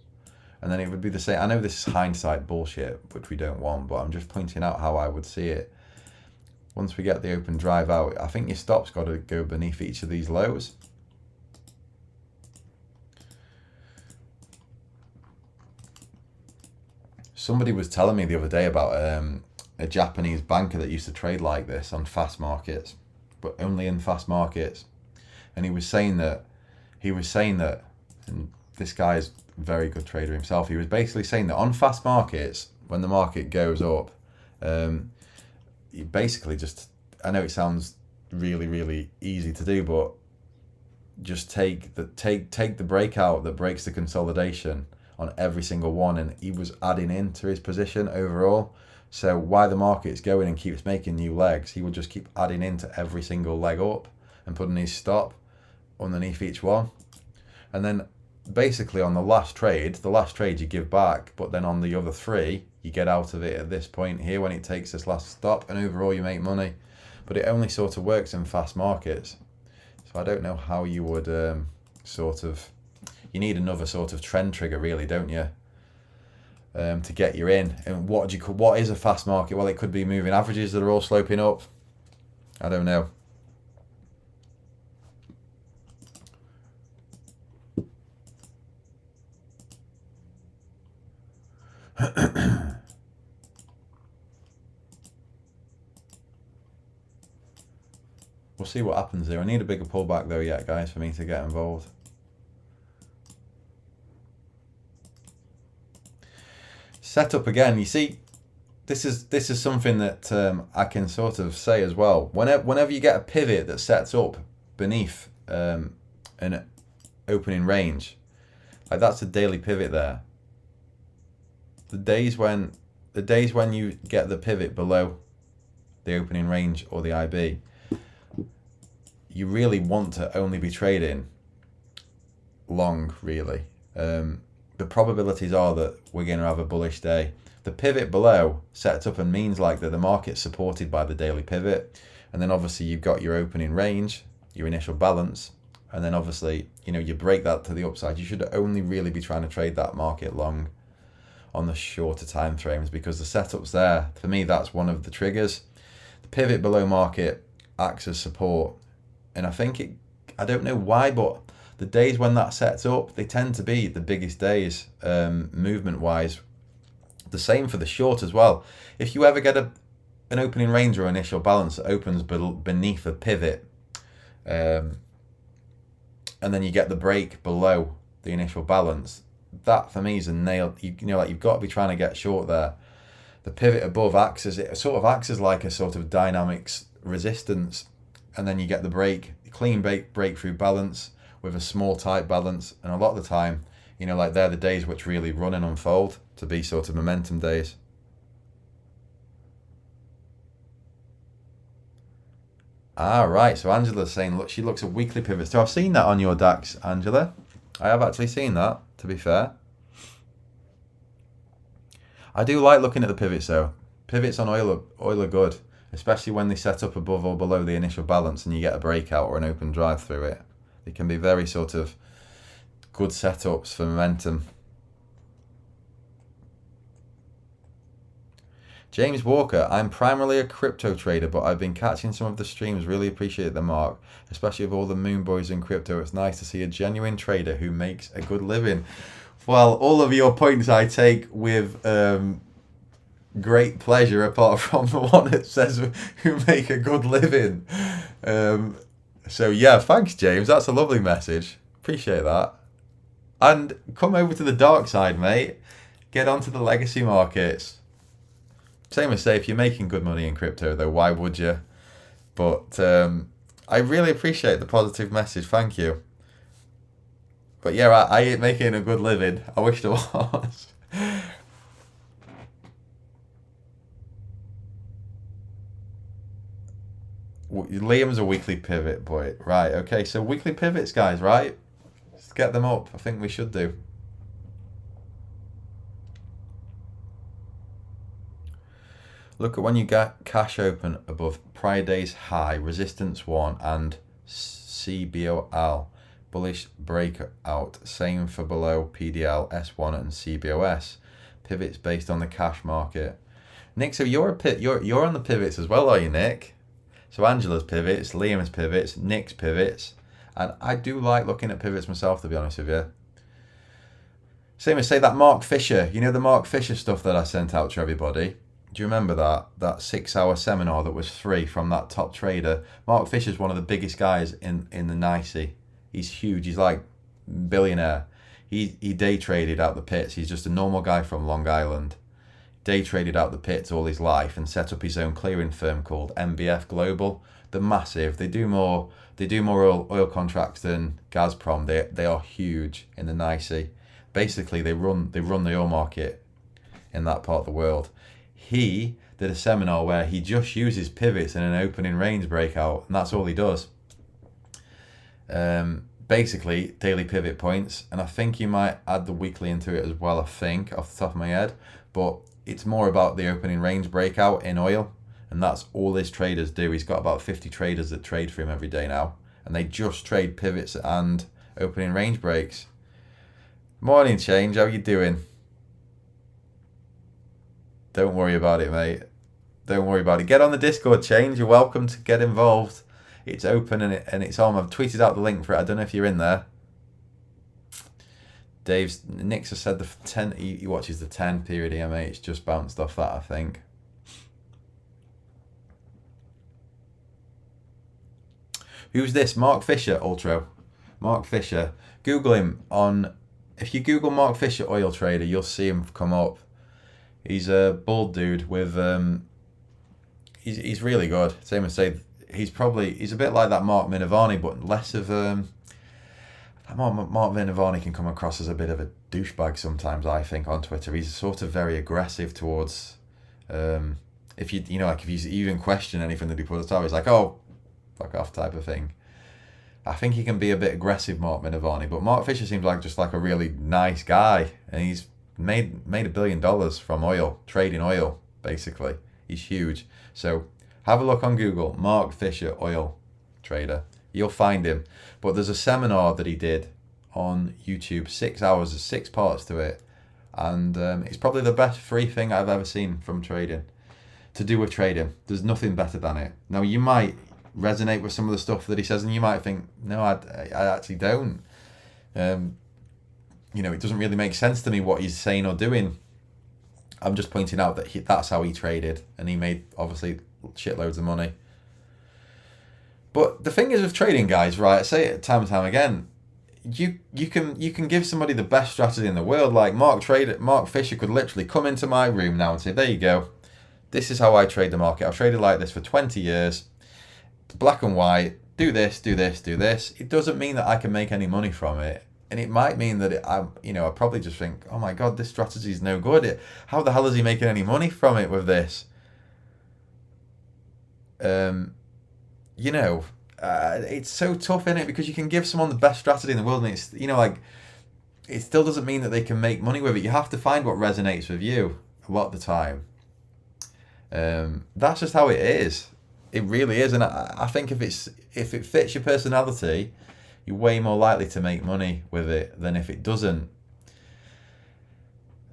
and then it would be the same. I know this is hindsight bullshit, which we don't want, but I'm just pointing out how I would see it. Once we get the open drive out, I think your stop's got to go beneath each of these lows. Somebody was telling me the other day about a Japanese banker that used to trade like this on fast markets, but only in fast markets. And he was saying that, and this guy is a very good trader himself, he was basically saying that on fast markets, when the market goes up, you basically just, I know it sounds really, really easy to do, but just take the breakout that breaks the consolidation on every single one, and he was adding into his position overall. So while the market's going and keeps making new legs, he would just keep adding into every single leg up and putting his stop underneath each one. And then basically on the last trade you give back, but then on the other three, you get out of it at this point here when it takes this last stop, and overall you make money. But it only sort of works in fast markets. So I don't know how you would you need another sort of trend trigger, really, don't you? To get you in. And what is a fast market? Well, it could be moving averages that are all sloping up. I don't know. We'll see what happens there. I need a bigger pullback though yet, guys, for me to get involved. Setup again. You see, this is something that I can sort of say as well. Whenever you get a pivot that sets up beneath an opening range, like that's a daily pivot there. The days when you get the pivot below the opening range or the IB, you really want to only be trading long, really. The probabilities are that we're going to have a bullish day. The pivot below sets up and means like that the market's supported by the daily pivot, and then obviously you've got your opening range, your initial balance, and then obviously you break that to the upside. You should only really be trying to trade that market long on the shorter time frames, because the setup's there. For me, that's one of the triggers. The pivot below market acts as support, and I don't know why, but the days when that sets up, they tend to be the biggest days, movement wise. The same for the short as well. If you ever get an opening range or initial balance that opens beneath a pivot, and then you get the break below the initial balance, that for me is a nail. Like you've got to be trying to get short there. The pivot above acts as like a sort of dynamics resistance, and then you get the clean breakthrough balance with a small tight balance, and a lot of the time, like they're the days which really run and unfold to be sort of momentum days. Right, so Angela's saying, look, she looks at weekly pivots. So I've seen that on your DAX, Angela. I have actually seen that, to be fair. I do like looking at the pivots though. Pivots on oil are good, especially when they set up above or below the initial balance and you get a breakout or an open drive through it. They can be very sort of good setups for momentum. James Walker, I'm primarily a crypto trader, but I've been catching some of the streams. Really appreciate the mark, especially with all the moon boys in crypto. It's nice to see a genuine trader who makes a good living. Well, all of your points I take with great pleasure, apart from the one that says who make a good living. So yeah, thanks James, that's a lovely message. Appreciate that. And come over to the dark side, mate. Get onto the legacy markets. Same as say, if you're making good money in crypto though, why would you? But I really appreciate the positive message, thank you. But yeah, I ain't making a good living. I wish there was. Liam's a weekly pivot boy. Right, okay, so weekly pivots, guys, right? Let's get them up. I think we should do. Look at when you get cash open above prior day's high, resistance 1 and CBOL. Bullish breakout. Same for below PDL, S1 and CBOS. Pivots based on the cash market. Nick, so you're on the pivots as well, are you, Nick? So Angela's pivots, Liam's pivots, Nick's pivots. And I do like looking at pivots myself, to be honest with you. Same as, say, that Mark Fisher. You know the Mark Fisher stuff that I sent out to everybody? Do you remember that 6-hour seminar that was free from that top trader? Mark Fisher's one of the biggest guys in the NYSE. He's huge. He's like billionaire. He day traded out the pits. He's just a normal guy from Long Island. Day traded out the pits all his life and set up his own clearing firm called MBF Global. They're massive. They do more oil contracts than Gazprom. They are huge in the NYSE. Basically, they run the oil market in that part of the world. He did a seminar where he just uses pivots in an opening range breakout, and that's all he does. Basically, daily pivot points, and I think you might add the weekly into it as well, I think, off the top of my head. But it's more about the opening range breakout in oil, and that's all his traders do. He's got about 50 traders that trade for him every day now, and they just trade pivots and opening range breaks. Morning, Change. How you doing? Don't worry about it, mate. Don't worry about it. Get on the Discord, Change. You're welcome to get involved. It's open and it's on. I've tweeted out the link for it. I don't know if you're in there. Nick's has said the 10. He watches the 10 period EMH. Just bounced off that, I think. Who's this? Mark Fisher, Ultra. Mark Fisher. Google him on. If you Google Mark Fisher oil trader, you'll see him come up. He's a bald dude with he's really good. Same as say he's a bit like that Mark Minervani, but less of Mark Minervani can come across as a bit of a douchebag sometimes, I think, on Twitter. He's sort of very aggressive towards if you even question anything that he puts out, he's like, oh, fuck off type of thing. I think he can be a bit aggressive, Mark Minervani, but Mark Fisher seems like just like a really nice guy, and he's made $1 billion from oil, trading oil, basically. He's huge. So have a look on Google, Mark Fisher oil trader. You'll find him. But there's a seminar that he did on YouTube, 6 hours, there's 6 parts to it, and it's probably the best free thing I've ever seen from trading, to do with trading. There's nothing better than it. Now, you might resonate with some of the stuff that he says, and you might think, no, I actually don't. It doesn't really make sense to me what he's saying or doing. I'm just pointing out that that's how he traded, and he made, obviously, shitloads of money. But the thing is with trading, guys, right, I say it time and time again, you can give somebody the best strategy in the world. Like Mark Fisher could literally come into my room now and say, there you go, this is how I trade the market. I've traded like this for 20 years. It's black and white. Do this, do this, do this. It doesn't mean that I can make any money from it. And it might mean that I probably just think, oh my God, this strategy is no good. How the hell is he making any money from it with this? It's so tough, isn't it? Because you can give someone the best strategy in the world, and it's, it still doesn't mean that they can make money with it. You have to find what resonates with you a lot of the time. That's just how it is. It really is. And I think if it fits your personality, you're way more likely to make money with it than if it doesn't.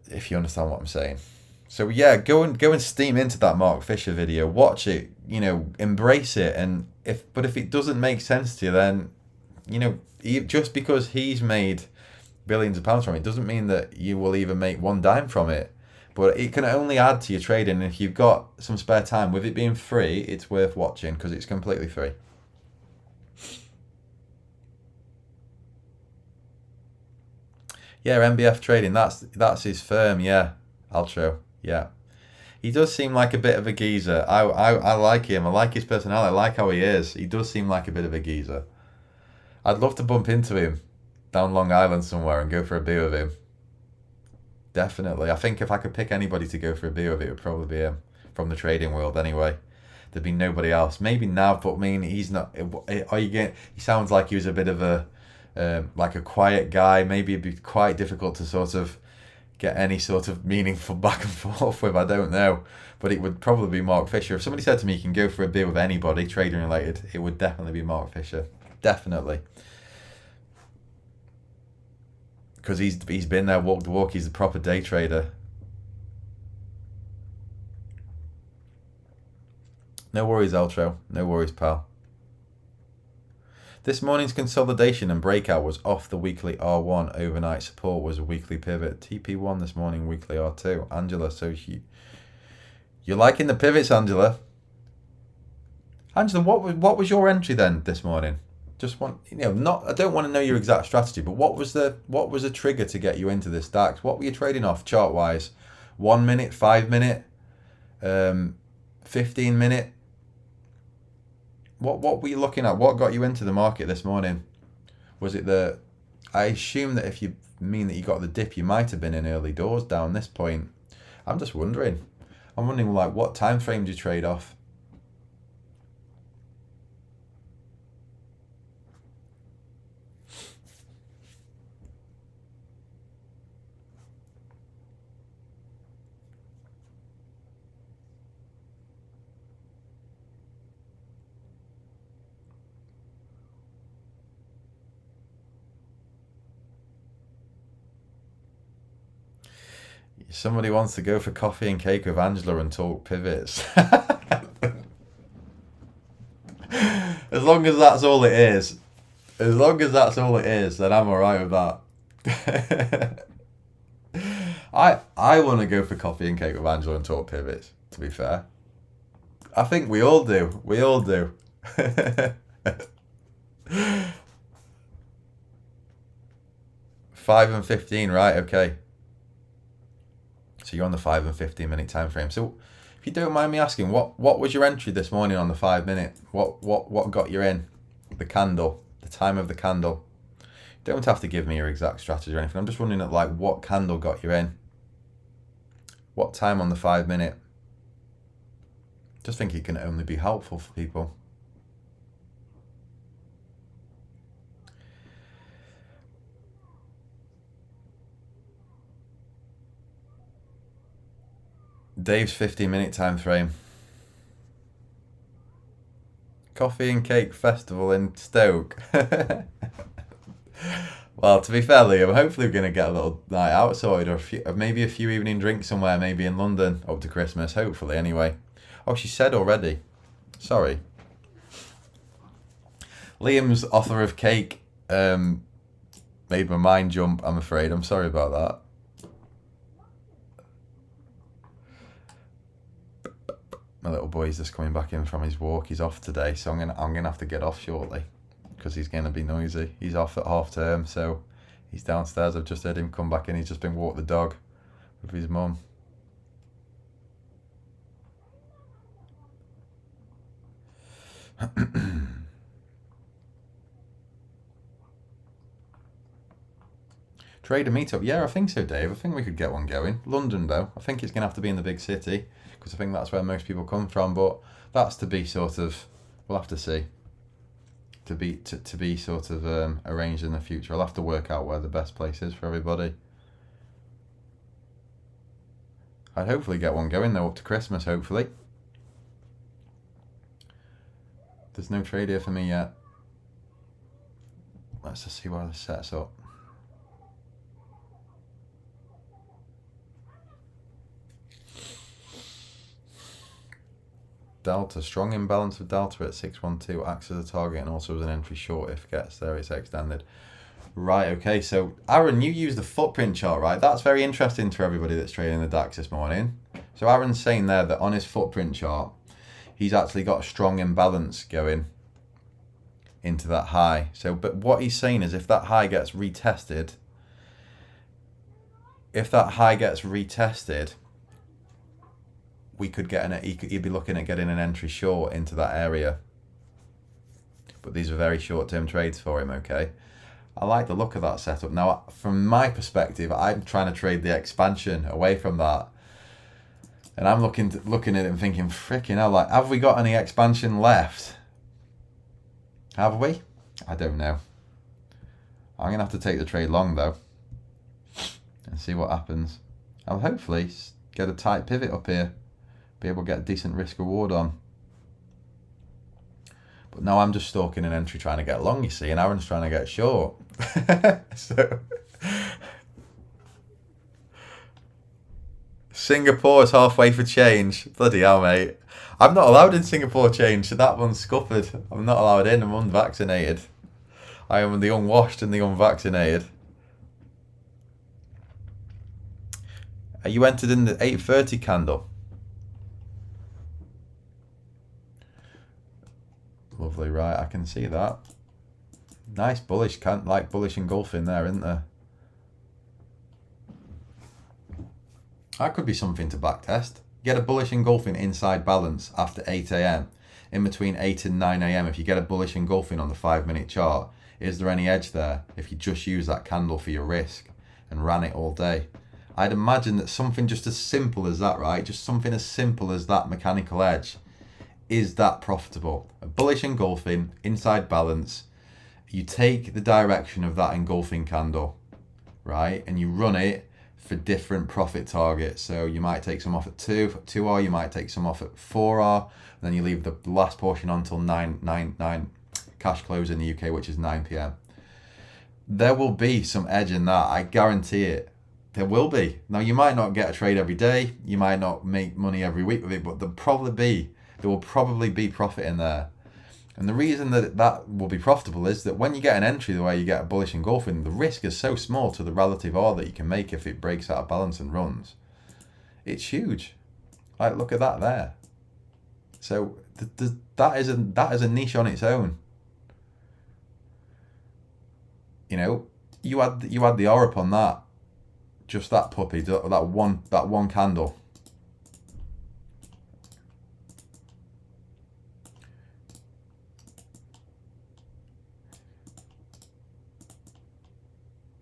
If you understand what I'm saying. So yeah, go and steam into that Mark Fisher video, watch it, embrace it, and if it doesn't make sense to you, then just because he's made billions of pounds from it doesn't mean that you will even make one dime from it. But it can only add to your trading, and if you've got some spare time, with it being free, it's worth watching because it's completely free. Yeah, MBF Trading, that's his firm, yeah. Altro, yeah. He does seem like a bit of a geezer. I like him. I like his personality. I like how he is. He does seem like a bit of a geezer. I'd love to bump into him down Long Island somewhere and go for a beer with him. Definitely. I think if I could pick anybody to go for a beer with, it would probably be him, from the trading world anyway. there'd be nobody else. Maybe now, but I mean, he's not. Are you getting? He sounds like he was a bit of a like a quiet guy. Maybe it'd be quite difficult to sort of get any sort of meaningful back and forth with. I don't know, but it would probably be Mark Fisher. If somebody said to me you can go for a beer with anybody trading related, it would definitely be Mark Fisher. Definitely. Because he's been there walk the walk. He's a proper day trader. No worries, Eltro. No worries, pal. This morning's consolidation and breakout was off the weekly R1. Overnight support was a weekly pivot. TP1 this morning, weekly R2. Angela, so you're liking the pivots, Angela. Angela, what was your entry then this morning? Just want, not. I don't want to know your exact strategy, but what was the trigger to get you into this DAX? What were you trading off chart wise? 1 minute, 5 minute, 15 minute. What were you looking at? What got you into the market this morning? Was it I assume that if you mean that you got the dip, you might have been in early doors down this point. I'm just wondering. I'm wondering like what time frame do you trade off? Somebody wants to go for coffee and cake with Angela and talk pivots. As long as that's all it is. As long as that's all it is, then I'm alright with that. I want to go for coffee and cake with Angela and talk pivots, to be fair. I think we all do. We all do. 5 and 15, right, okay. So you're on the 5 and 15 minute time frame. So if you don't mind me asking, what was your entry this morning on the 5 minute? What got you in? The candle, the time of the candle. You don't have to give me your exact strategy or anything. I'm just wondering like what candle got you in? What time on the 5 minute? Just think it can only be helpful for people. Dave's 15-minute time frame. Coffee and cake festival in Stoke. Well, to be fair, Liam, hopefully we're going to get a little night out sorted, or maybe a few evening drinks somewhere, maybe in London up to Christmas, hopefully, anyway. Oh, she said already. Sorry. Liam's offer of cake made my mind jump, I'm afraid. I'm sorry about that. My little boy's just coming back in from his walk. He's off today, so I'm gonna have to get off shortly because he's gonna be noisy. He's off at half term, so he's downstairs. I've just heard him come back in. He's just been walk the dog with his mum. Trader meetup, yeah, I think so, Dave. I think we could get one going. London, though, I think it's gonna have to be in the big city, because I think that's where most people come from, but that's to be sort of, we'll have to see, to be sort of arranged in the future. I'll have to work out where the best place is for everybody. I'd hopefully get one going though up to Christmas, hopefully. There's no trade here for me yet. Let's just see where this sets up. Delta, strong imbalance of Delta at 612 acts as a target and also as an entry short. If it gets there, it's extended. Right, okay, so Aaron, you use the footprint chart, right? That's very interesting to everybody that's trading the DAX this morning. So Aaron's saying there that on his footprint chart, he's actually got a strong imbalance going into that high. So, but what he's saying is if that high gets retested, we could get you'd be looking at getting an entry short into that area. But these are very short-term trades for him, okay? I like the look of that setup. Now, from my perspective, I'm trying to trade the expansion away from that. And I'm looking at it and thinking, freaking hell, like, have we got any expansion left? Have we? I don't know. I'm going to have to take the trade long, though, and see what happens. I'll hopefully get a tight pivot up here, be able to get a decent risk reward on. But now I'm just stalking an entry trying to get long, you see, and Aaron's trying to get short. So Singapore is halfway for change. Bloody hell, mate. I'm not allowed in Singapore change, so that one's scuppered. I'm not allowed in, I'm unvaccinated. I am the unwashed and the unvaccinated. You entered in the 8:30 candle. Lovely, right, I can see that. Nice bullish, bullish engulfing there, isn't there? That could be something to backtest. Get a bullish engulfing inside balance after 8 a.m. In between 8 and 9 a.m. If you get a bullish engulfing on the 5-minute chart, is there any edge there if you just use that candle for your risk and ran it all day? I'd imagine that something just as simple as that, right? Just something as simple as that mechanical edge is that profitable. A bullish engulfing inside balance, you take the direction of that engulfing candle, right? And you run it for different profit targets. So you might take some off at 2R, you might take some off at 4R, and then you leave the last portion on until 9 cash close in the UK, which is 9 p.m. There will be some edge in that, I guarantee it. There will be. Now, you might not get a trade every day, you might not make money every week with it, but there will probably be profit in there. And the reason that will be profitable is that when you get an entry the way you get a bullish engulfing, the risk is so small to the relative R that you can make if it breaks out of balance and runs. It's huge. Like, look at that there. So that is a niche on its own. You know, you add the R up on that, just that puppy, that one candle.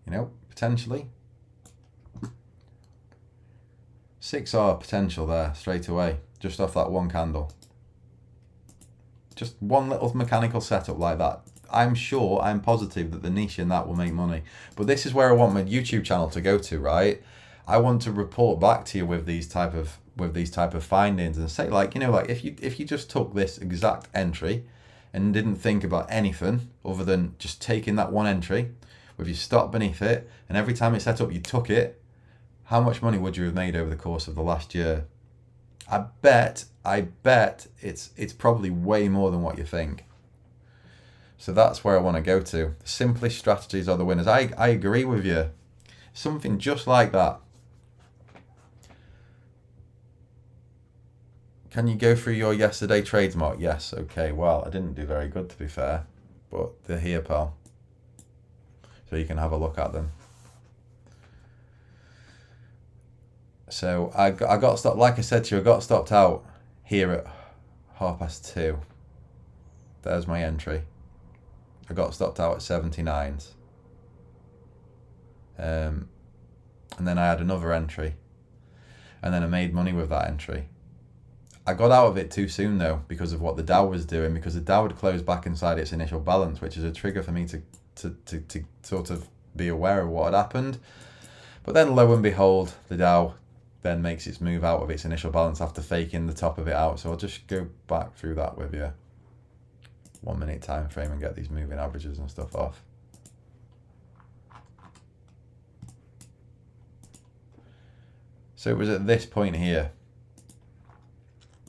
You know, potentially 6R potential there straight away, just off that one candle. Just one little mechanical setup like that. I'm positive that the niche in that will make money. But this is where I want my YouTube channel to go to, right? I want to report back to you with these type of findings and say, like, you know, like if you just took this exact entry and didn't think about anything other than just taking that one entry with your stop beneath it, and every time it set up you took it, how much money would you have made over the course of the last year? I bet it's probably way more than what you think. So that's where I want to go to. Simplest strategies are the winners. I agree with you. Something just like that. Can you go through your yesterday trades, Mark? Yes, okay. Well, I didn't do very good, to be fair, but they're here, pal. So you can have a look at them. So I got stopped, like I said to you, I got stopped out here at 2:30. There's my entry. I got stopped out at 79s. And then I had another entry. And then I made money with that entry. I got out of it too soon though, because of what the Dow was doing, because the Dow had closed back inside its initial balance, which is a trigger for me to sort of be aware of what had happened. But then lo and behold, the Dow then makes its move out of its initial balance after faking the top of it out. So I'll just go back through that with you. 1 minute time frame and get these moving averages and stuff off. So it was at this point here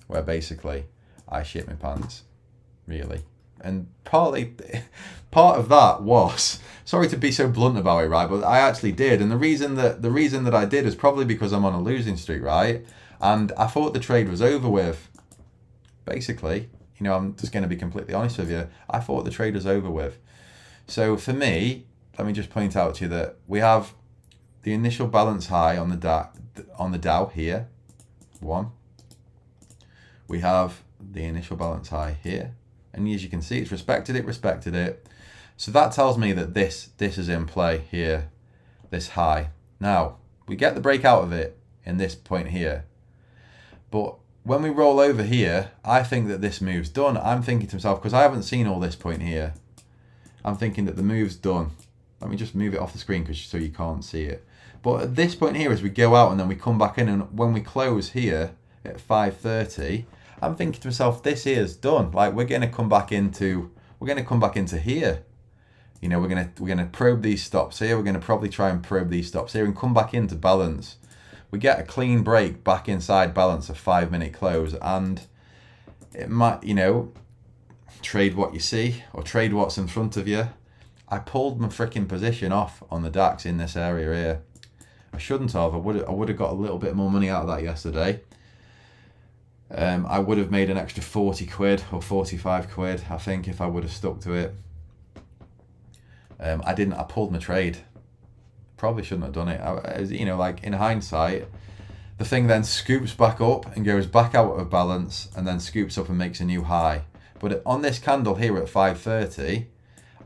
where basically I shit my pants, really. And part of that was, sorry to be so blunt about it, right, but I actually did. And the reason that I did is probably because I'm on a losing streak, right? And I thought the trade was over with. Basically, you know, I'm just going to be completely honest with you. I thought the trade was over with. So for me, let me just point out to you that we have the initial balance high on the Dow here, 1. We have the initial balance high here. And as you can see, it's respected it. So that tells me that this is in play here, this high. Now, we get the breakout of it in this point here. But when we roll over here, I think that this move's done. I'm thinking to myself, because I haven't seen all this point here, I'm thinking that the move's done. Let me just move it off the screen so you can't see it. But at this point here, as we go out and then we come back in, and when we close here at 5:30, I'm thinking to myself, this here's done. Like, we're going to come back into here. You know, we're gonna probe these stops here. We're gonna probably try and probe these stops here and come back into balance. We get a clean break back inside balance, a 5-minute close, and it might, you know, trade what you see or trade what's in front of you. I pulled my freaking position off on the DAX in this area here. I shouldn't have. I would have got a little bit more money out of that yesterday. I would have made an extra 40 quid or 45 quid, I think, if I would have stuck to it. I didn't. I pulled my trade. Probably shouldn't have done it. You know, like, in hindsight, the thing then scoops back up and goes back out of balance and then scoops up and makes a new high. But on this candle here at 5:30,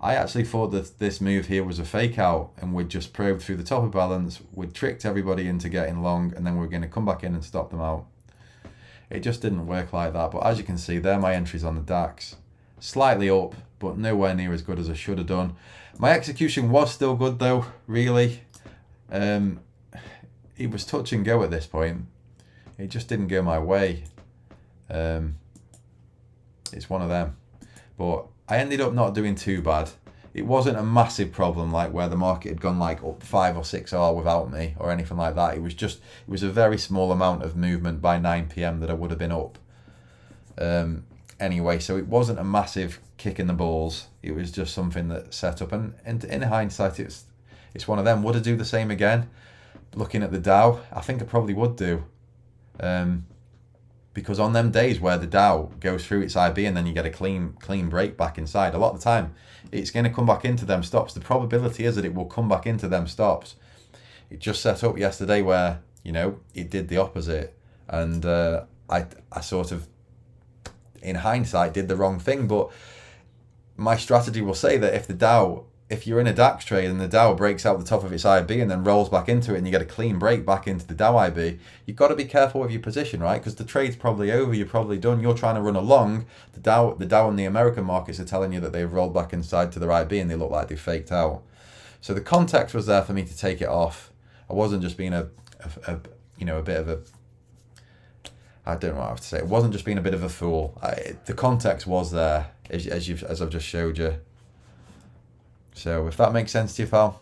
I actually thought that this move here was a fake out, and we'd just probed through the top of balance. We'd tricked everybody into getting long, and then we're going to come back in and stop them out. It just didn't work like that. But as you can see, there are my entries on the DAX. Slightly up, but nowhere near as good as I should have done. My execution was still good though, really. It was touch and go at this point. It just didn't go my way. It's one of them. But I ended up not doing too bad. It wasn't a massive problem like where the market had gone like up 5 or 6 hours without me or anything like that. It was a very small amount of movement by 9 p.m. that I would have been up. Anyway, so it wasn't a massive kick in the balls. It was just something that set up, and in hindsight, it's one of them. Would I do the same again? Looking at the Dow, I think I probably would do, because on them days where the Dow goes through its IB and then you get a clean break back inside, a lot of the time it's going to come back into them stops. The probability is that it will come back into them stops. It just set up yesterday where, you know, it did the opposite, and I sort of, in hindsight, did the wrong thing. But my strategy will say that if you're in a DAX trade and the Dow breaks out the top of its IB and then rolls back into it and you get a clean break back into the Dow IB, you've got to be careful with your position, right? Because the trade's probably over, you're probably done, you're trying to run along. The Dow and the American markets are telling you that they've rolled back inside to their IB and they look like they faked out. So the context was there for me to take it off. I wasn't just being a bit of a, I don't know what I have to say. It wasn't just being a bit of a fool. The context was there, as I've just showed you. So if that makes sense to you, pal.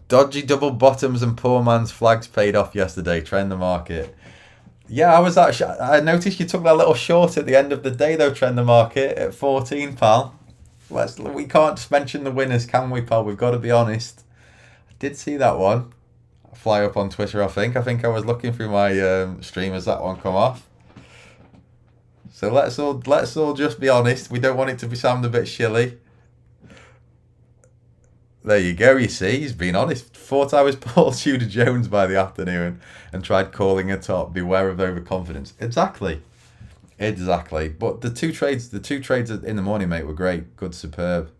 Dodgy double bottoms and poor man's flags paid off yesterday. Trend the market. Yeah, I noticed you took that little short at the end of the day though. Trend the market at 14, pal. We can't just mention the winners, can we, pal? We've got to be honest. I did see that one fly up on Twitter, I think. I was looking through my stream as that one come off. So let's all just be honest. We don't want it to sound a bit shilly. There you go, you see, he's been honest. Thought I was Paul Tudor Jones by the afternoon and tried calling a top. Beware of overconfidence. Exactly. But the two trades in the morning, mate, were great. Good, superb.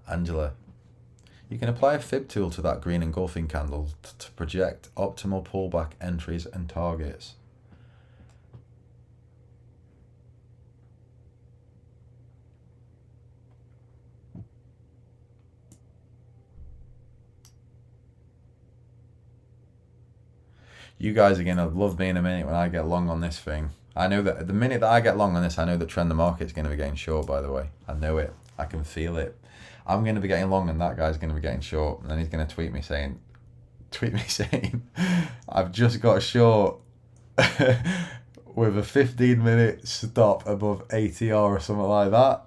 Angela, you can apply a fib tool to that green engulfing candle to project optimal pullback entries and targets. You guys are going to love me in a minute when I get long on this thing. I know that the minute that I get long on this, I know that Trend the Market's going to be getting short, by the way. I know it. I can feel it. I'm going to be getting long and that guy's going to be getting short. And then he's going to tweet me saying, I've just got short with a 15-minute stop above ATR or something like that.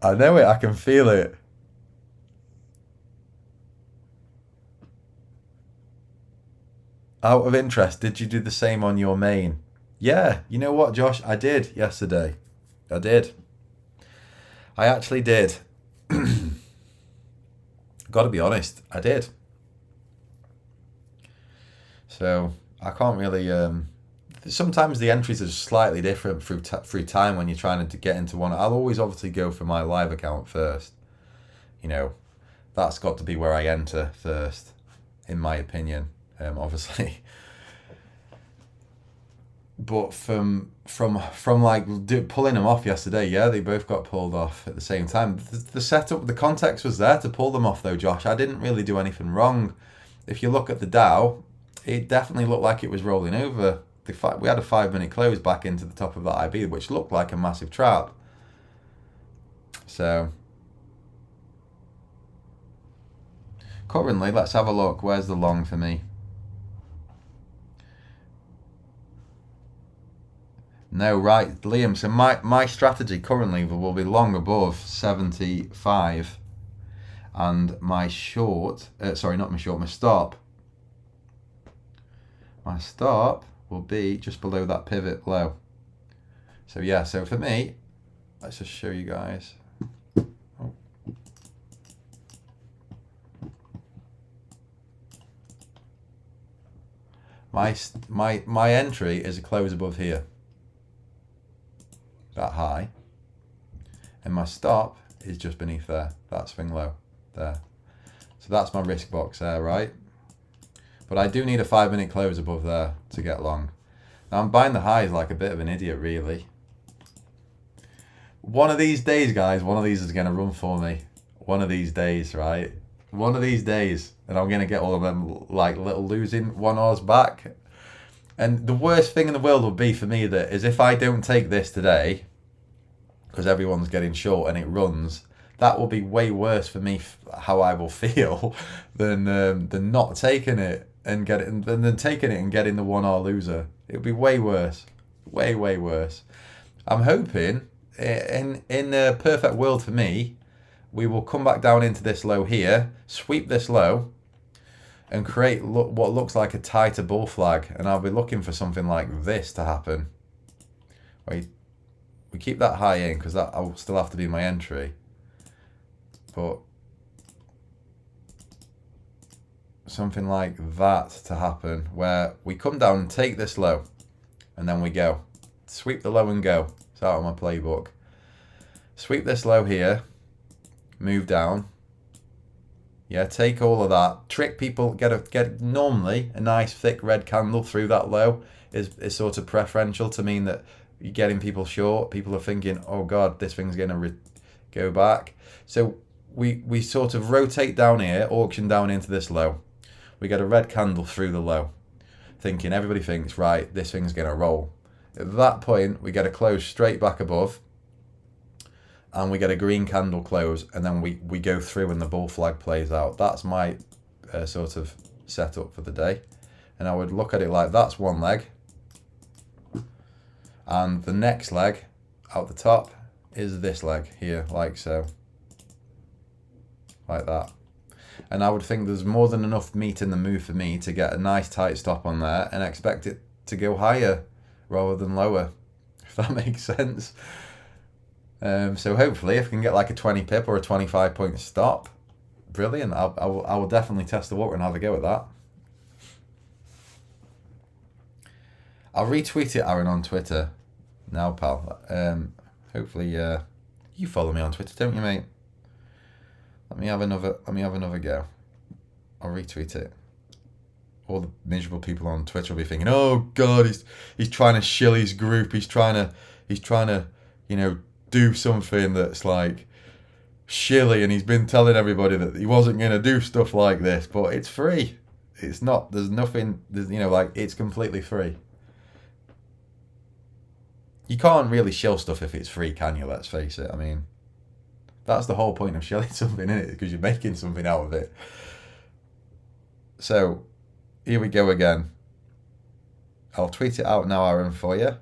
I know it. I can feel it. Out of interest, did you do the same on your main? Yeah, you know what, Josh? I did yesterday. I did. I actually did. Got to be honest, I did. So I can't really. Sometimes the entries are slightly different through time when you're trying to get into one. I'll always obviously go for my live account first. You know, that's got to be where I enter first, in my opinion. Obviously, but from like pulling them off yesterday, yeah, they both got pulled off at the same time. The setup, the context was there to pull them off, though, Josh. I didn't really do anything wrong. If you look at the Dow, it definitely looked like it was rolling over. We had a 5 minute close back into the top of that IB, which looked like a massive trap. So currently, let's have a look. Where's the long for me? No, right, Liam. So my strategy currently will be long above 75, and my short. Sorry, not my short. My stop. My stop will be just below that pivot low. So yeah. So for me, let's just show you guys. Oh. My entry is a close above here. That high, and my stop is just beneath there, that swing low there. So that's my risk box there, right? But I do need a 5 minute close above there to get long. Now I'm buying the highs like a bit of an idiot, really. One of these days, guys, one of these is going to run for me. One of these days, right? One of these days, and I'm going to get all of them like little losing 1Rs back. And the worst thing in the world would be for me that is if I don't take this today, because everyone's getting short and it runs, that will be way worse for me how I will feel than not taking it and than taking it and getting the 1R loser. It would be way worse, way worse. I'm hoping in a perfect world for me, we will come back down into this low here, sweep this low, and create what looks like a tighter bull flag, and I'll be looking for something like this to happen. We keep that high in because that will still have to be my entry, but something like that to happen where we come down and take this low, and then we go sweep the low and go. It's out of my playbook. Sweep this low here, move down. Yeah, take all of that. Trick people. Get normally a nice thick red candle through that low is sort of preferential to mean that you're getting people short. People are thinking, oh God, this thing's going to go back. So we sort of rotate down here, auction down into this low. We get a red candle through the low, thinking everybody thinks, right, this thing's going to roll. At that point, we get a close straight back above, and we get a green candle close, and then we go through and the bull flag plays out. That's my sort of setup for the day. And I would look at it like that's one leg, and the next leg out the top is this leg here, like so, like that. And I would think there's more than enough meat in the move for me to get a nice tight stop on there and expect it to go higher rather than lower, if that makes sense. So hopefully if I can get like a 20 pip or a 25 point stop, brilliant. I will definitely test the water and have a go at that. I'll retweet it, Aaron, on Twitter now, pal. Hopefully you follow me on Twitter, don't you, mate? Let me have another go. I'll retweet it. All the miserable people on Twitter will be thinking, oh God, he's trying to shill his group, he's trying to, you know, do something that's like shilly, and he's been telling everybody that he wasn't going to do stuff like this, but it's free. It's not, there's nothing, you know, like, it's completely free. You can't really shill stuff if it's free, can you? Let's face it. I mean, that's the whole point of shilling something, isn't it? Because you're making something out of it. So here we go again. I'll tweet it out now, Aaron, for you.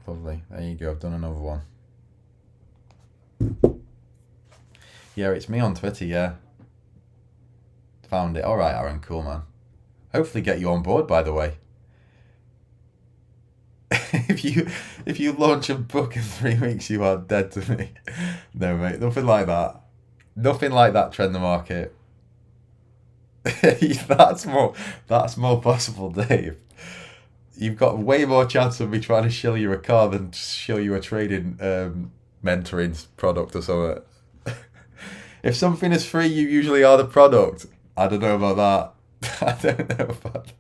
Lovely. There you go. I've done another one. Yeah, it's me on Twitter, yeah. Found it. Alright, Aaron, cool, man. Hopefully get you on board, by the way. if you launch a book in 3 weeks, you are dead to me. No, mate, nothing like that. Nothing like that, Trend the Market. That's more possible, Dave. You've got way more chance of me trying to shill you a car than shill you a trading mentoring product or something. If something is free, you usually are the product. I don't know about that. I don't know about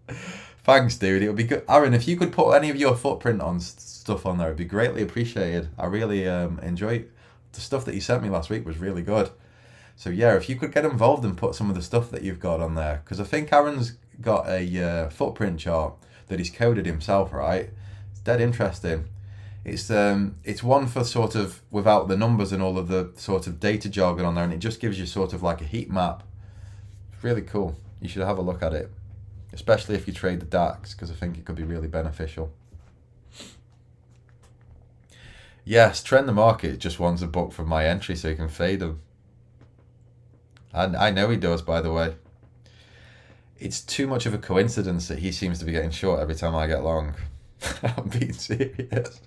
that. Thanks, dude. It would be good. Aaron, if you could put any of your footprint on stuff on there, it'd be greatly appreciated. I really enjoyed the stuff that you sent me last week was really good. So yeah, if you could get involved and put some of the stuff that you've got on there, because I think Aaron's got a footprint chart that he's coded himself, right? It's dead interesting. It's one for sort of without the numbers and all of the sort of data jargon on there, and it just gives you sort of like a heat map. It's really cool. You should have a look at it, especially if you trade the DAX, because I think it could be really beneficial. Yes, Trend the Market just wants a book from my entry so you can fade them. And I know he does, by the way. It's too much of a coincidence that he seems to be getting short every time I get long. I'm being serious.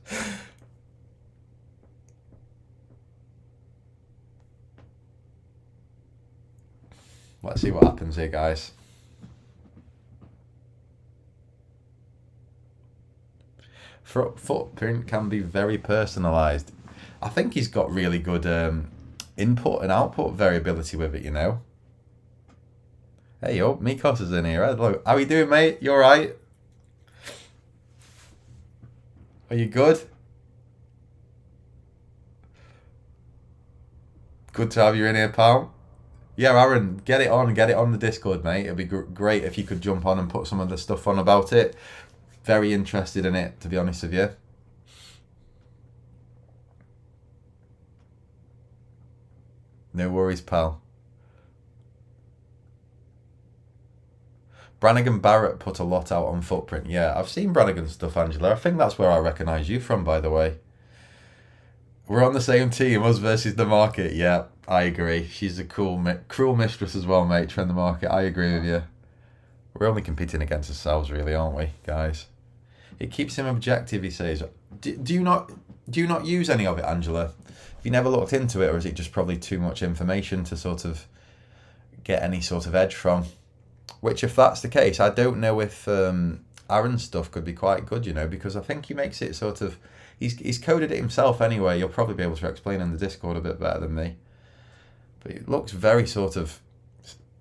Let's see what happens here, guys. Footprint can be very personalized. I think he's got really good input and output variability with it, you know. Hey, yo, Mikos is in here. Hello. How you doing, mate? You alright? Are you good? Good to have you in here, pal. Yeah, Aaron, get it on the Discord, mate. It'd be great if you could jump on and put some of the stuff on about it. Very interested in it, to be honest with you. No worries, pal. Brannigan Barrett put a lot out on footprint. Yeah, I've seen Brannigan's stuff, Angela. I think that's where I recognise you from, by the way. We're on the same team, us versus the market. Yeah, I agree. She's a cruel mistress as well, mate. Trend the Market. I agree with you. We're only competing against ourselves, really, aren't we, guys? It keeps him objective, he says. Do you not use any of it, Angela? Have you never looked into it, or is it just probably too much information to sort of get any sort of edge from? Which, if that's the case, I don't know if Aaron's stuff could be quite good, you know, because I think he makes it sort of... He's coded it himself anyway. You'll probably be able to explain in the Discord a bit better than me. But it looks very sort of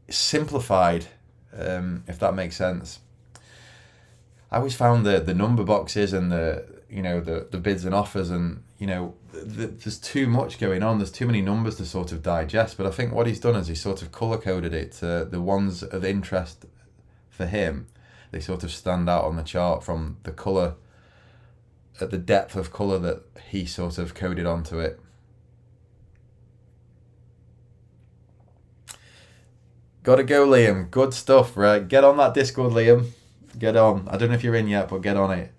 simplified, if that makes sense. I always found the number boxes and the bids and offers, and there's too much going on. There's too many numbers to sort of digest. But I think what he's done is he's sort of color coded it to the ones of interest for him. They sort of stand out on the chart from the color, at the depth of color that he sort of coded onto it. Gotta go, Liam. Good stuff, right? Get on that Discord, Liam. Get on. I don't know if you're in yet, but get on it.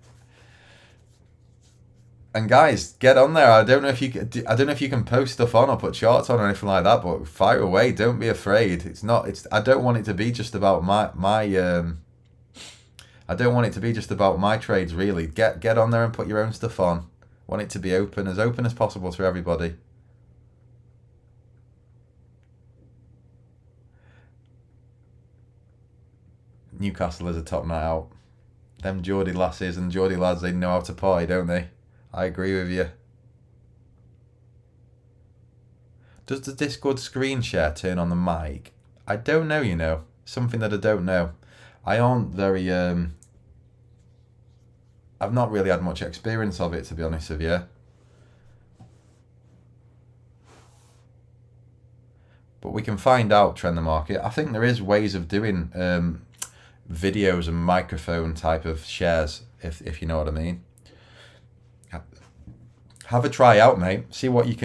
And guys, get on there. I don't know if you can post stuff on or put charts on or anything like that, but fire away. Don't be afraid. I don't want it to be just about I don't want it to be just about my trades, really. Get on there and put your own stuff on. I want it to be open as possible to everybody. Newcastle is a top night out. Them Geordie lasses and Geordie lads, they know how to party, don't they? I agree with you. Does the Discord screen share turn on the mic? I don't know, Something that I don't know. I aren't very... I've not really had much experience of it, to be honest with you. But we can find out, Trend the Market. I think there is ways of doing videos and microphone type of shares, if you know what I mean. Have a try out, mate. See what you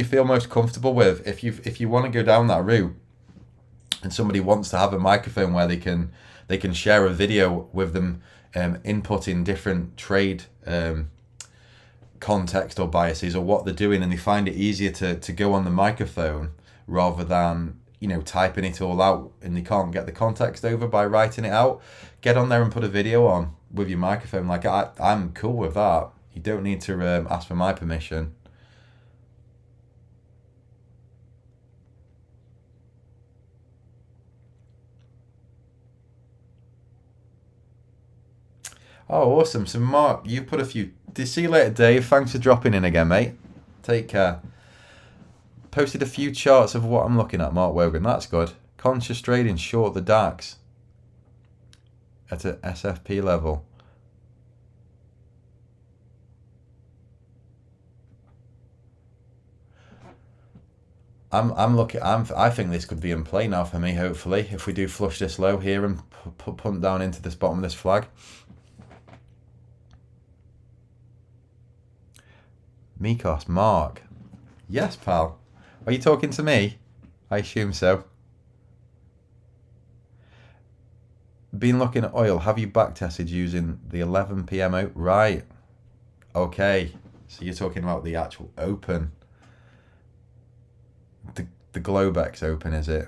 feel most comfortable with. If you want to go down that route, and somebody wants to have a microphone where they can share a video with them, inputting different trade context or biases or what they're doing, and they find it easier to go on the microphone rather than, you know, typing it all out, and they can't get the context over by writing it out. Get on there and put a video on with your microphone. Like, I'm cool with that. You don't need to ask for my permission. Oh, awesome. So, Mark, you put a few. See you later, Dave. Thanks for dropping in again, mate. Take care. Posted a few charts of what I'm looking at, Mark Wogan. That's good. Conscious trading, short the DAX at a SFP level. I think this could be in play now for me. Hopefully, if we do flush this low here and punt down into this bottom of this flag. Mikos, Mark. Yes, pal. Are you talking to me? I assume so. Been looking at oil. Have you back tested using the 11 p.m. out? Right. Okay. So you're talking about the actual open. The Globex open, is it?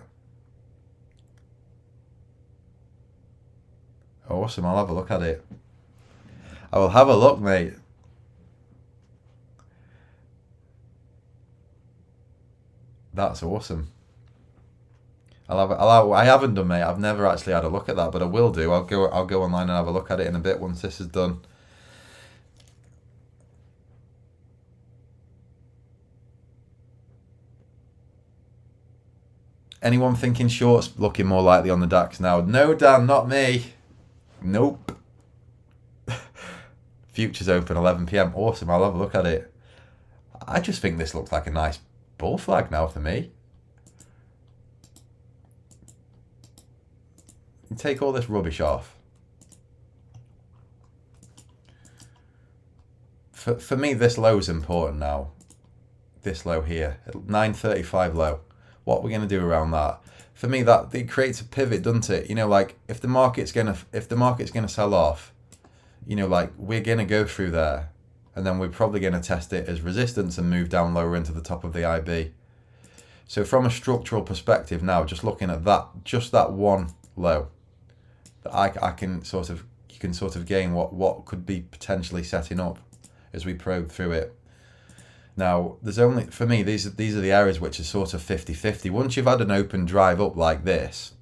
Awesome. I'll have a look at it. I will have a look, mate. That's awesome. I haven't done, mate. I've never actually had a look at that, but I will do. I'll go online and have a look at it in a bit once this is done. Anyone thinking shorts looking more likely on the DAX now? No, Dan, not me. Nope. Futures open 11 p.m. Awesome. I'll have a look at it. I just think this looks like a nice bull flag now for me. You take all this rubbish off. For me, this low is important now. This low here, 935 low. What we're going to do around that? For me, that it creates a pivot, doesn't it? You know, like if the market's gonna sell off, you know, like we're gonna go through there, and then we're probably going to test it as resistance and move down lower into the top of the IB. So from a structural perspective now, just looking at that, just that one low, that you can sort of gain what could be potentially setting up as we probe through it. Now, there's only, for me, these are the areas which are sort of 50-50. Once you've had an open drive up like this,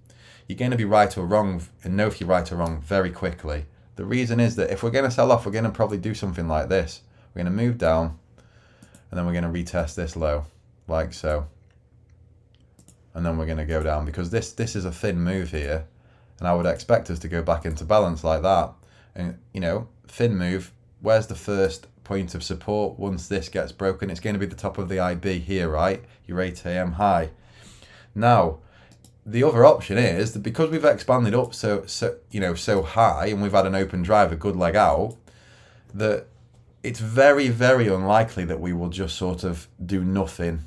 you're going to be right or wrong and know if you're right or wrong very quickly. The reason is that if we're going to sell off, we're going to probably do something like this. We're going to move down, and then we're going to retest this low, like so. And then we're going to go down, because this is a thin move here, and I would expect us to go back into balance like that. And, you know, thin move, where's the first point of support once this gets broken? It's going to be the top of the IB here, right? Your 8 a.m. high. Now, the other option is that because we've expanded up so high, and we've had an open drive, a good leg out, that it's very, very unlikely that we will just sort of do nothing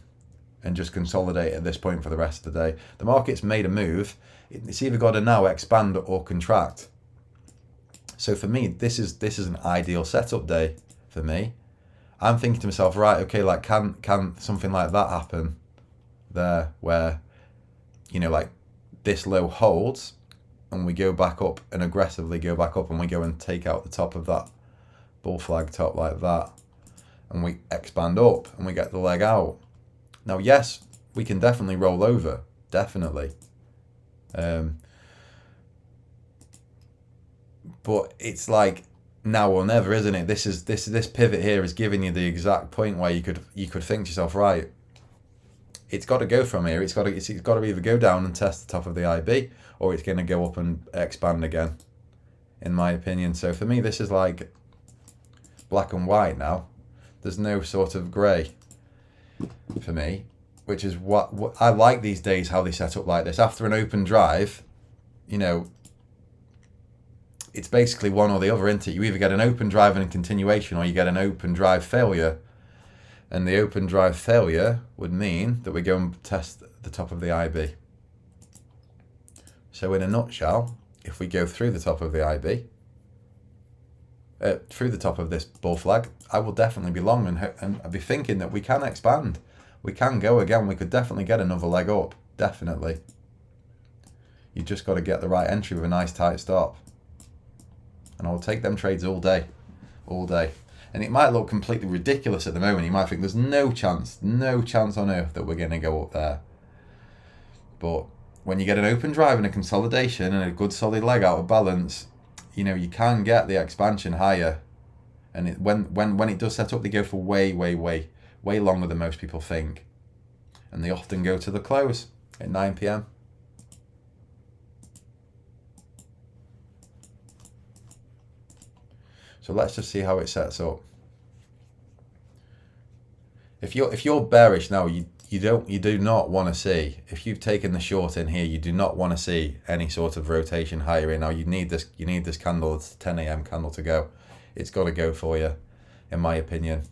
and just consolidate at this point for the rest of the day. The market's made a move. It's either got to now expand or contract. So for me, this is an ideal setup day for me. I'm thinking to myself, right, okay, like can something like that happen there, where, you know, like this low holds and we go back up and aggressively go back up, and we go and take out the top of that bull flag top like that, and we expand up and we get the leg out. Now, yes, we can definitely roll over, definitely. But it's like now or never, isn't it? This pivot here is giving you the exact point where you could think to yourself, right, it's got to go from here. It's got to either go down and test the top of the IB, or it's going to go up and expand again, in my opinion. So for me, this is like black and white now. There's no sort of grey for me, which is what I like these days, how they set up like this. After an open drive, you know, it's basically one or the other, isn't it? You either get an open drive and a continuation, or you get an open drive failure. And the open drive failure would mean that we go and test the top of the IB. So in a nutshell, if we go through the top of the IB, through the top of this bull flag, I will definitely be long, and I'll be thinking that we can expand. We can go again. We could definitely get another leg up. Definitely. You just got to get the right entry with a nice tight stop. And I'll take them trades all day. All day. And it might look completely ridiculous at the moment. You might think there's no chance on earth that we're going to go up there. But when you get an open drive and a consolidation and a good solid leg out of balance, you know, you can get the expansion higher. And when it does set up, they go for way longer than most people think. And they often go to the close at 9 p.m. So let's just see how it sets up. If you're bearish now, you do not want to see, if you've taken the short in here, you do not want to see any sort of rotation higher in. Now you need this candle, it's 10 a.m. candle to go. It's got to go for you, in my opinion.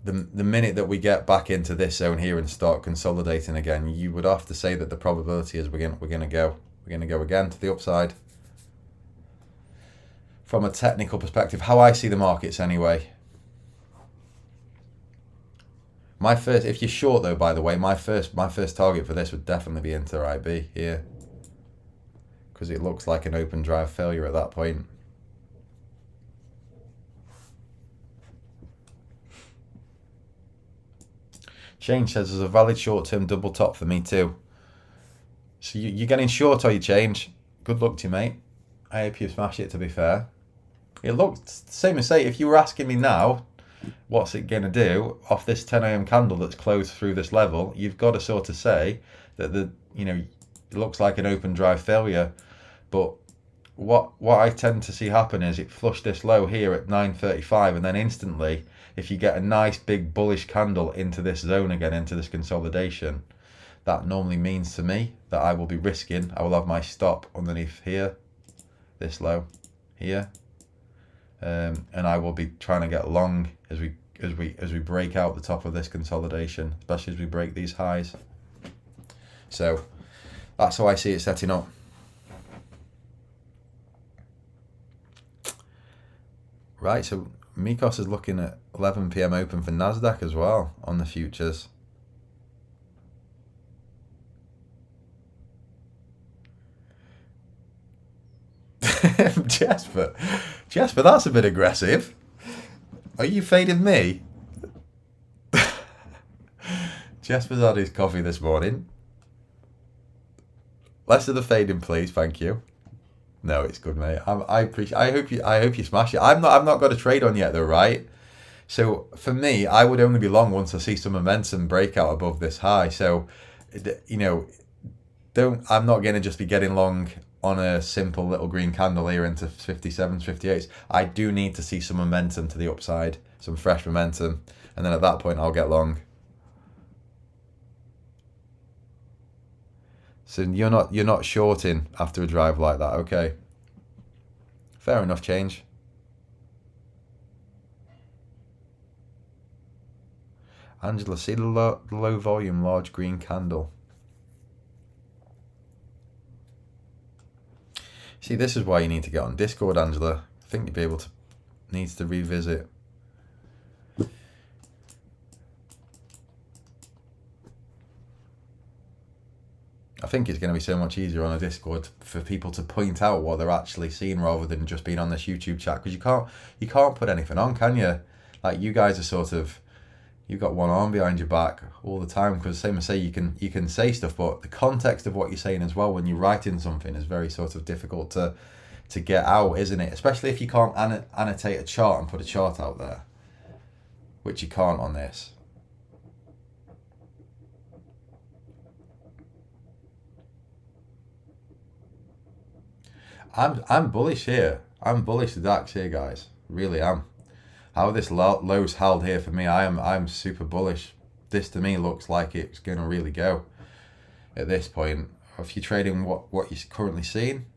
The minute that we get back into this zone here and start consolidating again, you would have to say that the probability is we're gonna go again to the upside. From a technical perspective, how I see the markets anyway. If you're short though, by the way, my first target for this would definitely be into IB here, because it looks like an open drive failure at that point. Change says there's a valid short-term double top for me too. So you're getting short, or you Change? Good luck to you, mate. I hope you smash it, to be fair. It looks same as say, if you were asking me now, what's it going to do off this 10 a.m. candle that's closed through this level, you've got to sort of say that it looks like an open drive failure. But what I tend to see happen is it flushed this low here at 9:35, and then instantly, if you get a nice big bullish candle into this zone again, into this consolidation, that normally means to me that I will be risking, I will have my stop underneath here, this low here, and I will be trying to get long as we break out the top of this consolidation, especially as we break these highs. So that's how I see it setting up. Right, so Mikos is looking at 11 p.m. open for Nasdaq as well on the futures. Jasper, that's a bit aggressive. Are you fading me? Jasper's had his coffee this morning. Less of the fading, please, thank you. No, it's good, mate. I appreciate. I hope you smash it. I've not got a trade on yet, though, right? So for me, I would only be long once I see some momentum breakout above this high. So, I'm not going to just be getting long on a simple little green candle here into 57s, 58s. I do need to see some momentum to the upside, some fresh momentum, and then at that point I'll get long. So you're not shorting after a drive like that, okay? Fair enough, Change. Angela, see the low volume, large green candle. See, this is why you need to get on Discord, Angela. I think you'll be able to, needs to revisit. I think it's going to be so much easier on a Discord for people to point out what they're actually seeing rather than just being on this YouTube chat, because you can't put anything on, can you? Like, you guys are sort of, you've got one arm behind your back all the time, because same as say, you can say stuff, but the context of what you're saying as well when you're writing something is very sort of difficult to get out, isn't it? Especially if you can't annotate a chart and put a chart out there, which you can't on this. I'm bullish here. I'm bullish the DAX here, guys. Really am. How this low's held here for me, I'm super bullish. This to me looks like it's going to really go at this point. If you're trading what you're currently seeing,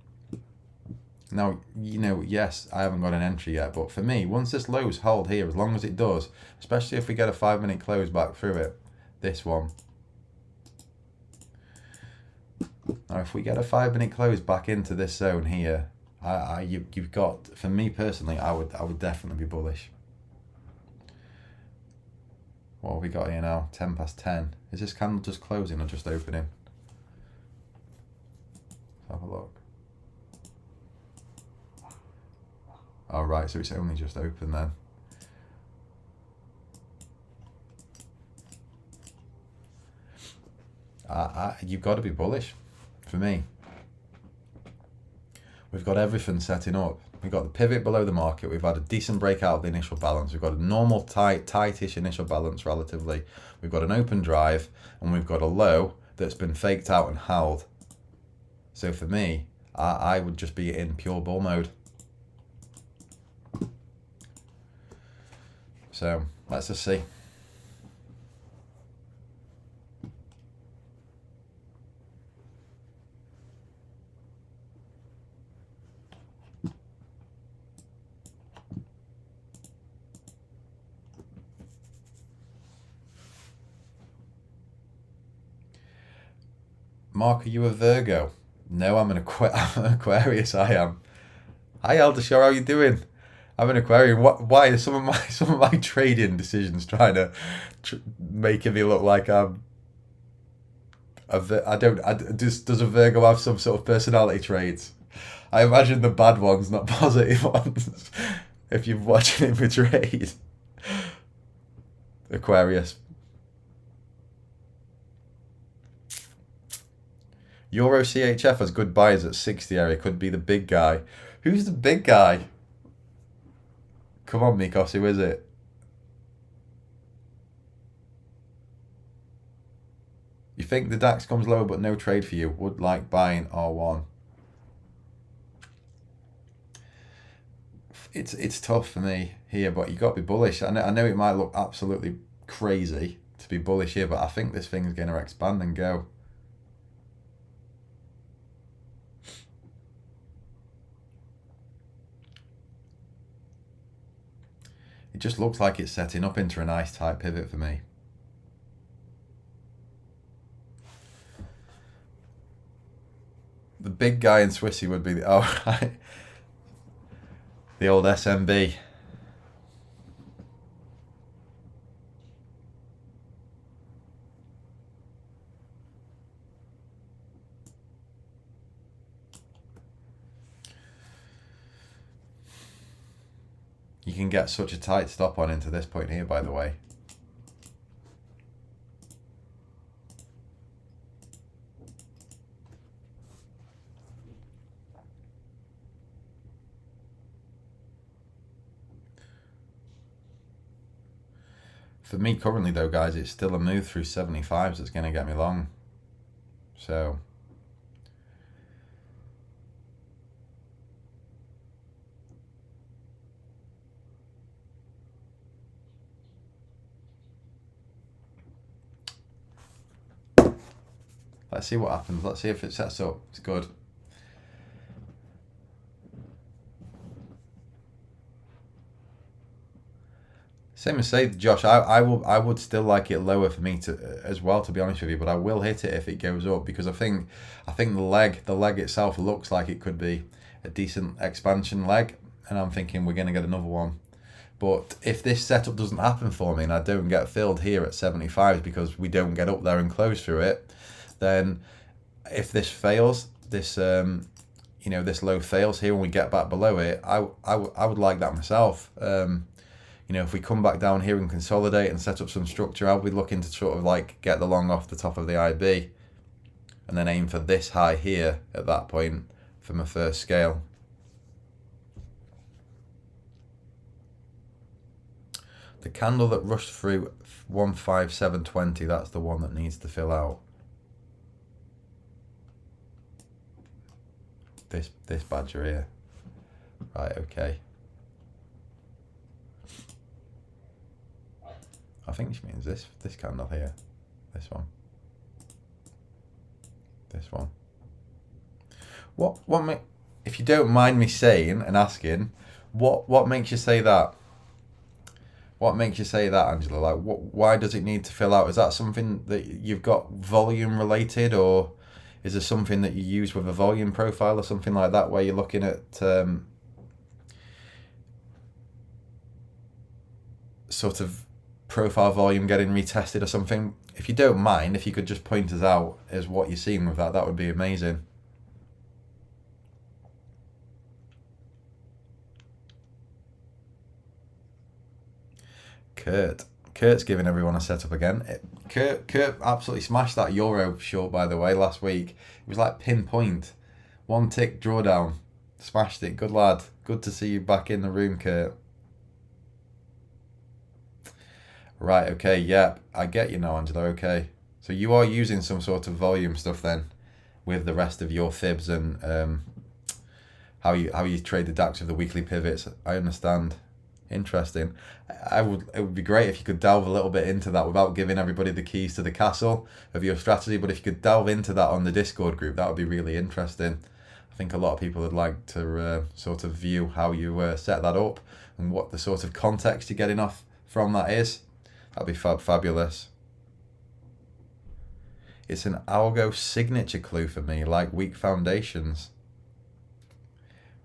now, yes, I haven't got an entry yet, but for me, once this low's held here, as long as it does, especially if we get a 5-minute close back through it, this one, Now, if we get a 5-minute close back into this zone here, you've got, for me personally, I would definitely be bullish. What have we got here now? 10 past 10. Is this candle just closing or just opening? Let's have a look. Oh, right, so it's only just open then. You've got to be bullish, for me. We've got everything setting up. We've got the pivot below the market. We've had a decent breakout of the initial balance. We've got a normal tightish initial balance relatively. We've got an open drive, and we've got a low that's been faked out and held. So for me, I would just be in pure bull mode. So let's just see. Mark, are you a Virgo? No, I'm an Aquarius. I am. Hi, Aldershaw, how you doing? I'm an Aquarian. Why are some of my trading decisions trying to making me look like I'm does a Virgo have some sort of personality traits? I imagine the bad ones, not positive ones. If you're watching him trade, Aquarius. Euro CHF has good buyers at 60 area. Could be the big guy. Who's the big guy? Come on, Mikos, who is it? You think the DAX comes lower but no trade for you? Would like buying R1. It's tough for me here, but you got to be bullish. I know it might look absolutely crazy to be bullish here, but I think this thing's going to expand and go. It just looks like it's setting up into a nice tight pivot for me. The big guy in Swissy would be the the old SMB. You can get such a tight stop on into this point here, by the way. For me currently though, guys, it's still a move through 75s that's going to get me long. So let's see what happens. Let's see if it sets up. It's good. Same as say, Josh, I would still like it lower for me to as well, to be honest with you, but I will hit it if it goes up, because I think the leg itself looks like it could be a decent expansion leg, and I'm thinking we're going to get another one. But if this setup doesn't happen for me and I don't get filled here at 75s because we don't get up there and close through it, then if this fails, this this low fails here and we get back below it, I would like that myself. If we come back down here and consolidate and set up some structure, I'll be looking to sort of like get the long off the top of the IB and then aim for this high here at that point for my first scale. The candle that rushed through 15720, that's the one that needs to fill out. This badger here. Right, okay. I think she means this candle here. This one. This one. What if you don't mind me saying and asking, what makes you say that? What makes you say that, Angela? Like, why does it need to fill out? Is that something that you've got volume related, or Is there something that you use with a volume profile or something like that where you're looking at sort of profile volume getting retested or something? If you don't mind, if you could just point us out as what you're seeing with that, that would be amazing. Kurt's giving everyone a setup again. Kurt absolutely smashed that Euro short, by the way, last week. It was like pinpoint. One tick drawdown. Smashed it. Good lad. Good to see you back in the room, Kurt. Right, okay, yeah, I get you now, Angela, okay. So you are using some sort of volume stuff then with the rest of your fibs and how you trade the DAX with the weekly pivots. I understand. Interesting. It would be great if you could delve a little bit into that without giving everybody the keys to the castle of your strategy, but if you could delve into that on the Discord group, that would be really interesting. I think a lot of people would like to sort of view how you set that up and what the sort of context you're getting off from that is. That'd be fabulous. It's an algo signature clue for me, like weak foundations.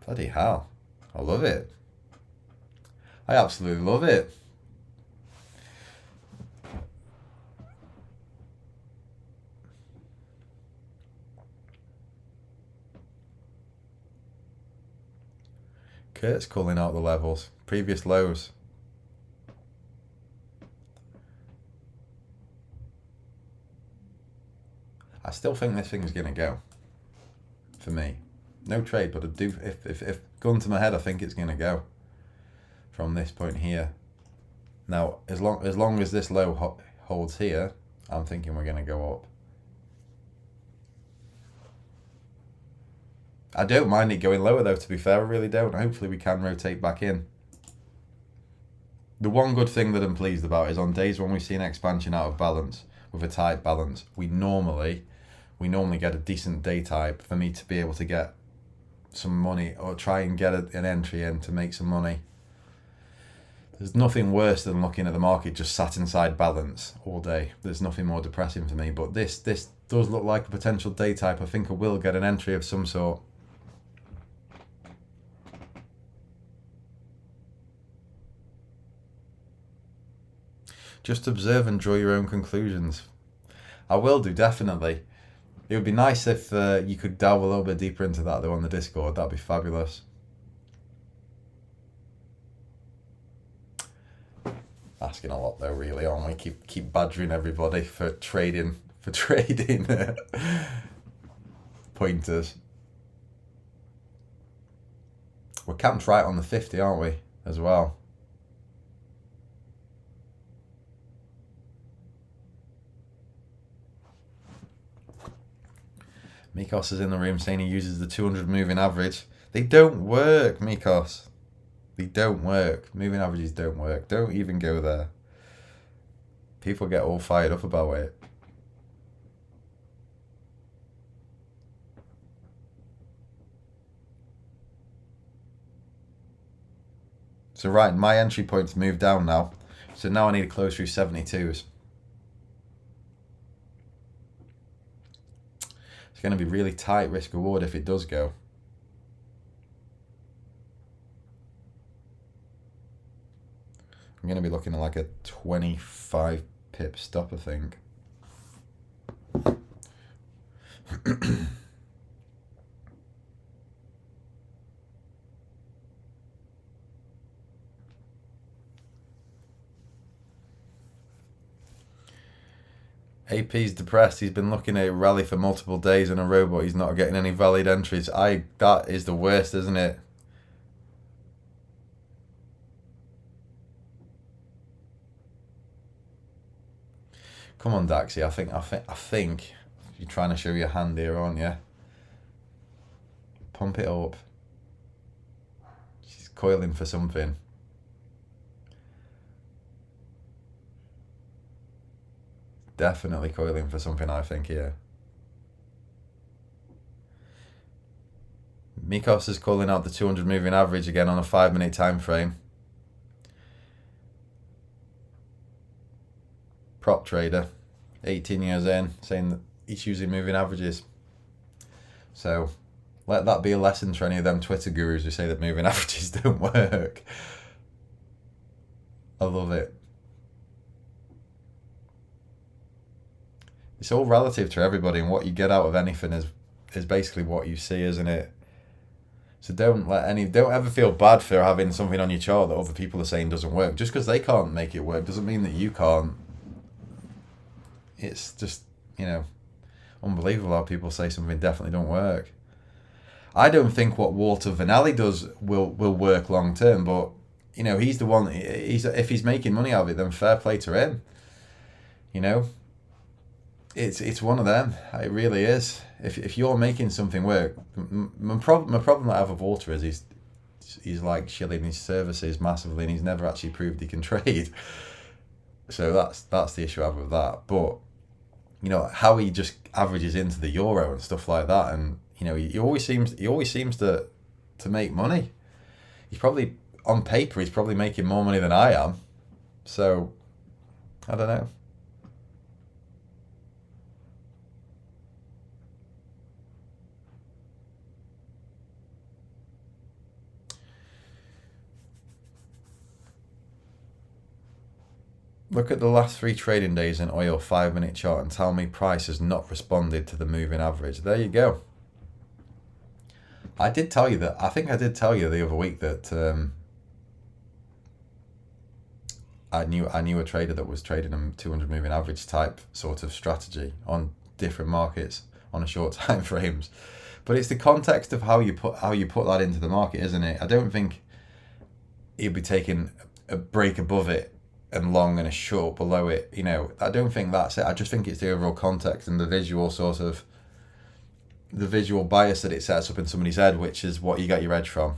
Bloody hell. I love it. I absolutely love it. Kurt's calling out the levels. Previous lows. I still think this thing's going to go. For me. No trade, but I do. If gun to my head, I think it's going to go. From this point here. Now, as long as this low holds here, I'm thinking we're going to go up. I don't mind it going lower though, to be fair, I really don't. Hopefully we can rotate back in. The one good thing that I'm pleased about is on days when we see an expansion out of balance, with a tight balance, we normally get a decent day type for me to be able to get some money or try and get an entry in to make some money. There's nothing worse than looking at the market just sat inside balance all day. There's nothing more depressing for me, but this does look like a potential day type. I think I will get an entry of some sort. Just observe and draw your own conclusions. I will do, definitely. It would be nice if you could delve a little bit deeper into that though on the Discord. That'd be fabulous. Asking a lot though, really, aren't we? Keep badgering everybody for trading pointers. We're camped right on the 50, aren't we? As well. Mikos is in the room saying he uses the 200 moving average. They don't work, Mikos. They don't work. Moving averages don't work. Don't even go there. People get all fired up about it. So right, my entry point's moved down now. So now I need to close through 72s. It's going to be really tight risk reward if it does go. I'm going to be looking at like a 25 pip stop, I think. AP's depressed. He's been looking at a rally for multiple days in a row, but he's not getting any valid entries. That is the worst, isn't it? Come on, Daxi. I think you're trying to show your hand here, aren't you? Pump it up. She's coiling for something. Definitely coiling for something, I think, here. Mikos is calling out the 200 moving average again on a 5-minute time frame. Prop trader, 18 years in, saying that he's using moving averages. So let that be a lesson to any of them Twitter gurus who say that moving averages don't work. I love it. It's all relative to everybody, and what you get out of anything is basically what you see, isn't it? So don't ever feel bad for having something on your chart that other people are saying doesn't work. Just because they can't make it work doesn't mean that you can't. It's just, unbelievable how people say something definitely don't work. I don't think what Walter Vanelli does will work long term, but he's the one. If he's making money out of it, then fair play to him. It's one of them. It really is. If you're making something work, my problem that I have with Walter is he's like shilling his services massively, and he's never actually proved he can trade. So that's the issue I have with that. But how he just averages into the euro and stuff like that, and he always seems to make money. He's probably on paper he's probably making more money than I am. So I don't know. Look at the last 3 trading days in oil 5-minute chart and tell me price has not responded to the moving average. There you go. I did tell you that. I think I did tell you the other week that I knew a trader that was trading a 200 moving average type sort of strategy on different markets on a short time frames. But it's the context of how you put that into the market, isn't it? I don't think he'd be taking a break above it and long and a short below it. I don't think that's it. I just think it's the overall context and the visual bias that it sets up in somebody's head, which is what you get your edge from.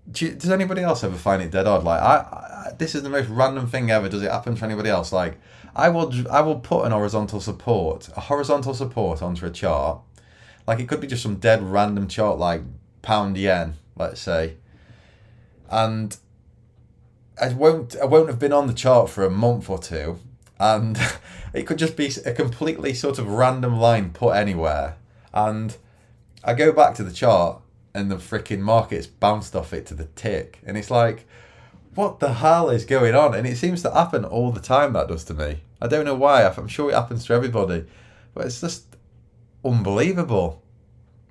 Does anybody else ever find it dead odd? Like this is the most random thing ever. Does it happen to anybody else? Like I will put a horizontal support onto a chart. Like it could be just some dead random chart like pound yen, let's say, and I won't have been on the chart for a month or two, and it could just be a completely sort of random line put anywhere, and I go back to the chart and the freaking market's bounced off it to the tick, and it's like, what the hell is going on? And it seems to happen all the time. That does to me. I don't know why. I'm sure it happens to everybody, but it's just unbelievable.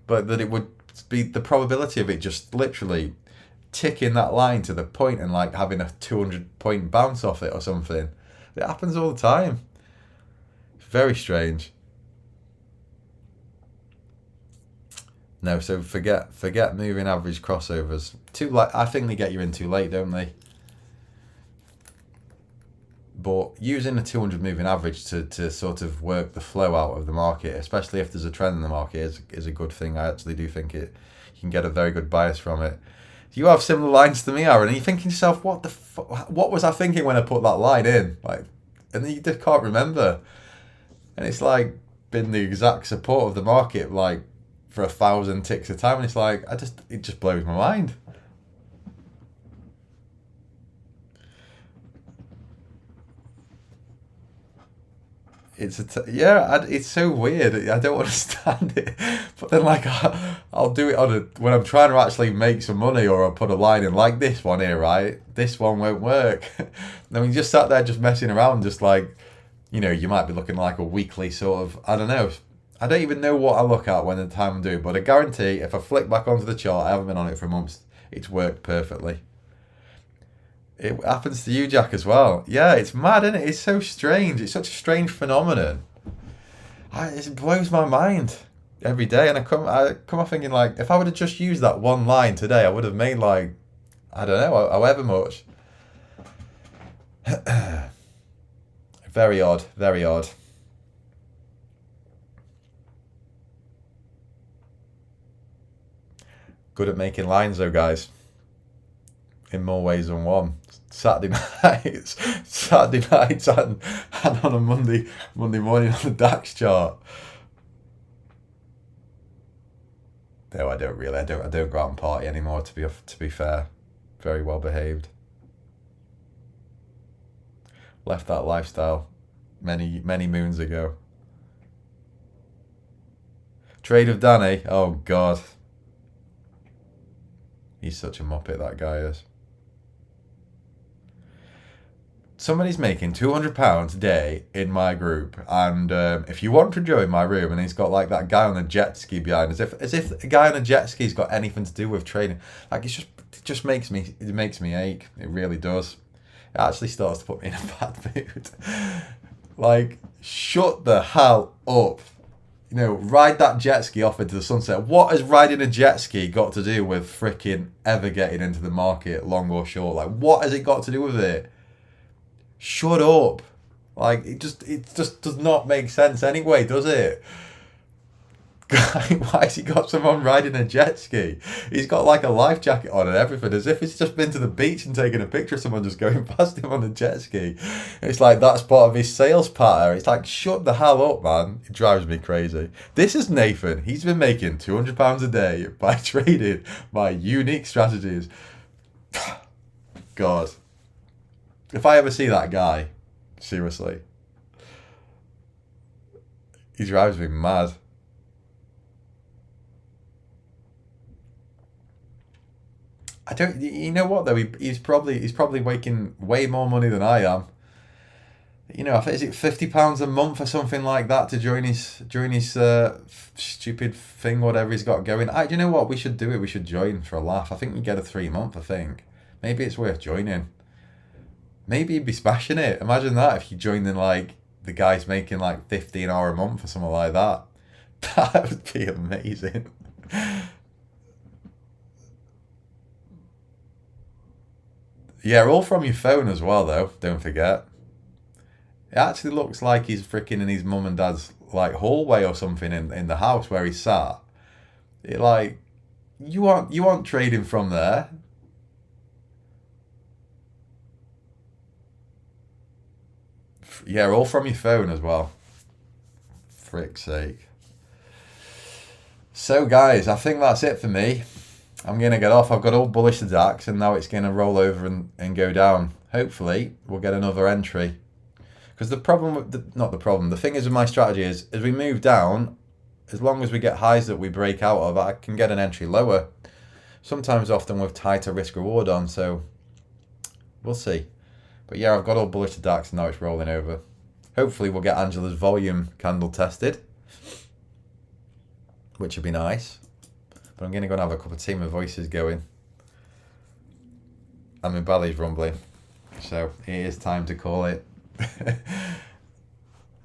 But that it would be the probability of it just literally ticking that line to the point and like having a 200-point bounce off it or something. It happens all the time. It's very strange. No, so forget moving average crossovers. I think they get you in too late, don't they? But using a 200 moving average to sort of work the flow out of the market, especially if there's a trend in the market, is a good thing. I actually do think you can get a very good bias from it. You have similar lines to me, Aaron, and you're thinking to yourself, what was I thinking when I put that line in? Like, and then you just can't remember. And it's like been the exact support of the market, like for 1,000 ticks a time, and it's like it just blows my mind. It's so weird. I don't understand it. But then, like, I'll do it when I'm trying to actually make some money, or I'll put a line in like this one here, right? This one won't work. Then we just sat there just messing around, just like, you might be looking like a weekly sort of, I don't know. I don't even know what I look at when the time I'm doing, but I guarantee if I flick back onto the chart, I haven't been on it for months, it's worked perfectly. It happens to you, Jack, as well. Yeah, it's mad, isn't it? It's so strange. It's such a strange phenomenon. It blows my mind every day, and I come off thinking, like, if I would have just used that one line today, I would have made, like, I don't know, however much. Very odd, very odd. Good at making lines, though, guys. In more ways than one. Saturday nights and on a Monday morning on the DAX chart. No, I don't really. I don't go out and party anymore. To be fair, very well behaved. Left that lifestyle many moons ago. Trade of Danny. Oh God, he's such a muppet. That guy is. Somebody's making £200 a day in my group, and if you want to join my room, and he's got like that guy on a jet ski behind, as if a guy on a jet ski's got anything to do with trading. Like it just makes me ache. It really does. It actually starts to put me in a bad mood. Like, shut the hell up. You know, ride that jet ski off into the sunset. What has riding a jet ski got to do with freaking ever getting into the market, long or short? Like, what has it got to do with it? Shut up. Like, it just does not make sense anyway, does it? Why has he got someone riding a jet ski? He's got like a life jacket on and everything, as if he's just been to the beach and taken a picture of someone just going past him on a jet ski. It's like that's part of his sales patter. It's like, shut the hell up, man. It drives me crazy. This is Nathan. He's been making £200 a day by trading my unique strategies. God. If I ever see that guy, seriously, he drives me mad. I don't. You know what though? He's probably making way more money than I am. You know, I think is it £50 a month or something like that to join his stupid thing, whatever he's got going. Do you know what? We should do it. We should join for a laugh. I think we get a 3-month. I think maybe it's worth joining. Maybe you'd be smashing it. Imagine that if you joined in like the guy's making like 15 hour a month or something like that. That would be amazing. Yeah, all from your phone as well though, don't forget. It actually looks like he's freaking in his mum and dad's like hallway or something in the house where he's sat. It like you want trading from there. Yeah, all from your phone as well. Frick's sake. So guys, I think that's it for me. I'm going to get off. I've got all bullish the DAX and now it's going to roll over and go down. Hopefully we'll get another entry. Because the problem with the thing is with my strategy is as we move down, as long as we get highs that we break out of, I can get an entry lower. Sometimes often with tighter risk reward on, so we'll see. But yeah, I've got all bullish to DAX and now it's rolling over. Hopefully we'll get Angela's volume candle tested, which would be nice. But I'm going to go and have a cup of tea. My voice is going. And my belly's rumbling. So it is time to call it.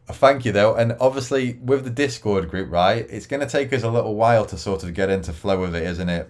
Thank you though. And obviously with the Discord group, right, it's going to take us a little while to sort of get into flow of it, isn't it?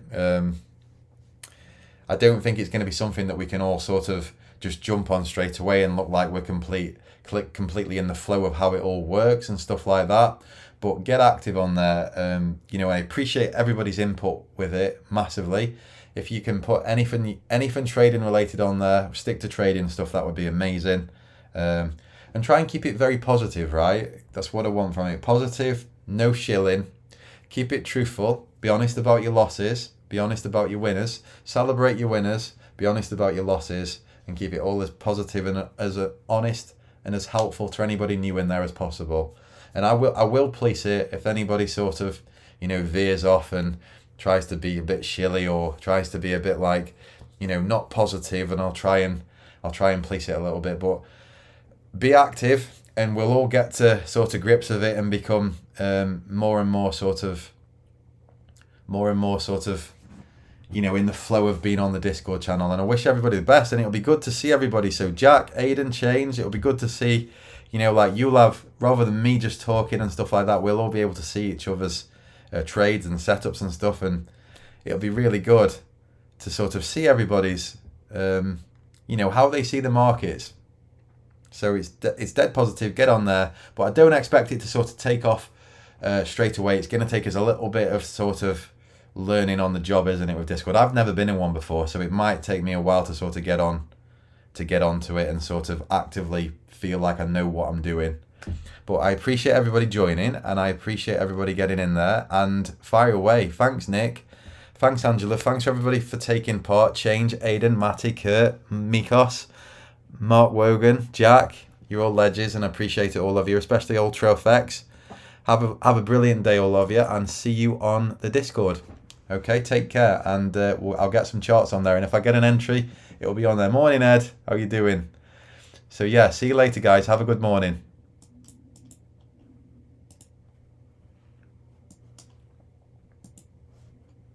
I don't think it's going to be something that we can all sort of just jump on straight away and look like we're completely in the flow of how it all works and stuff like that. But get active on there. You know, I appreciate everybody's input with it massively. If you can put anything trading related on there, stick to trading stuff, that would be amazing. And try and keep it very positive, right? That's what I want from it. Positive, no shilling. Keep it truthful. Be honest about your losses. Be honest about your winners. Celebrate your winners. Be honest about your losses. And keep it all as positive and as honest and as helpful to anybody new in there as possible. And I will police it if anybody sort of, you know, veers off and tries to be a bit shilly or tries to be a bit like, you know, not positive, and I'll try and police it a little bit. But be active and we'll all get to sort of grips of it and become more and more sort of, you know, in the flow of being on the Discord channel. And I wish everybody the best, and it'll be good to see everybody. So Jack, Aiden, Change, it'll be good to see, you know, like you'll have, rather than me just talking and stuff like that, we'll all be able to see each other's trades and setups and stuff, and it'll be really good to sort of see everybody's, you know, how they see the markets. So it's dead positive, get on there, but I don't expect it to sort of take off straight away. It's going to take us a little bit of sort of learning on the job, isn't it, with Discord? I've never been in one before, so it might take me a while to sort of get onto it and sort of actively feel like I know what I'm doing. But I appreciate everybody joining, and I appreciate everybody getting in there, and fire away. Thanks, Nick. Thanks, Angela. Thanks, everybody, for taking part. Change, Aiden, Matty, Kurt, Mikos, Mark Wogan, Jack. You're all legends and I appreciate it, all of you, especially UltraFX. Have a brilliant day, all of you, and see you on the Discord. Okay, take care, and I'll get some charts on there, and if I get an entry, it'll be on there. Morning, Ed. How you doing? So yeah, see you later, guys. Have a good morning.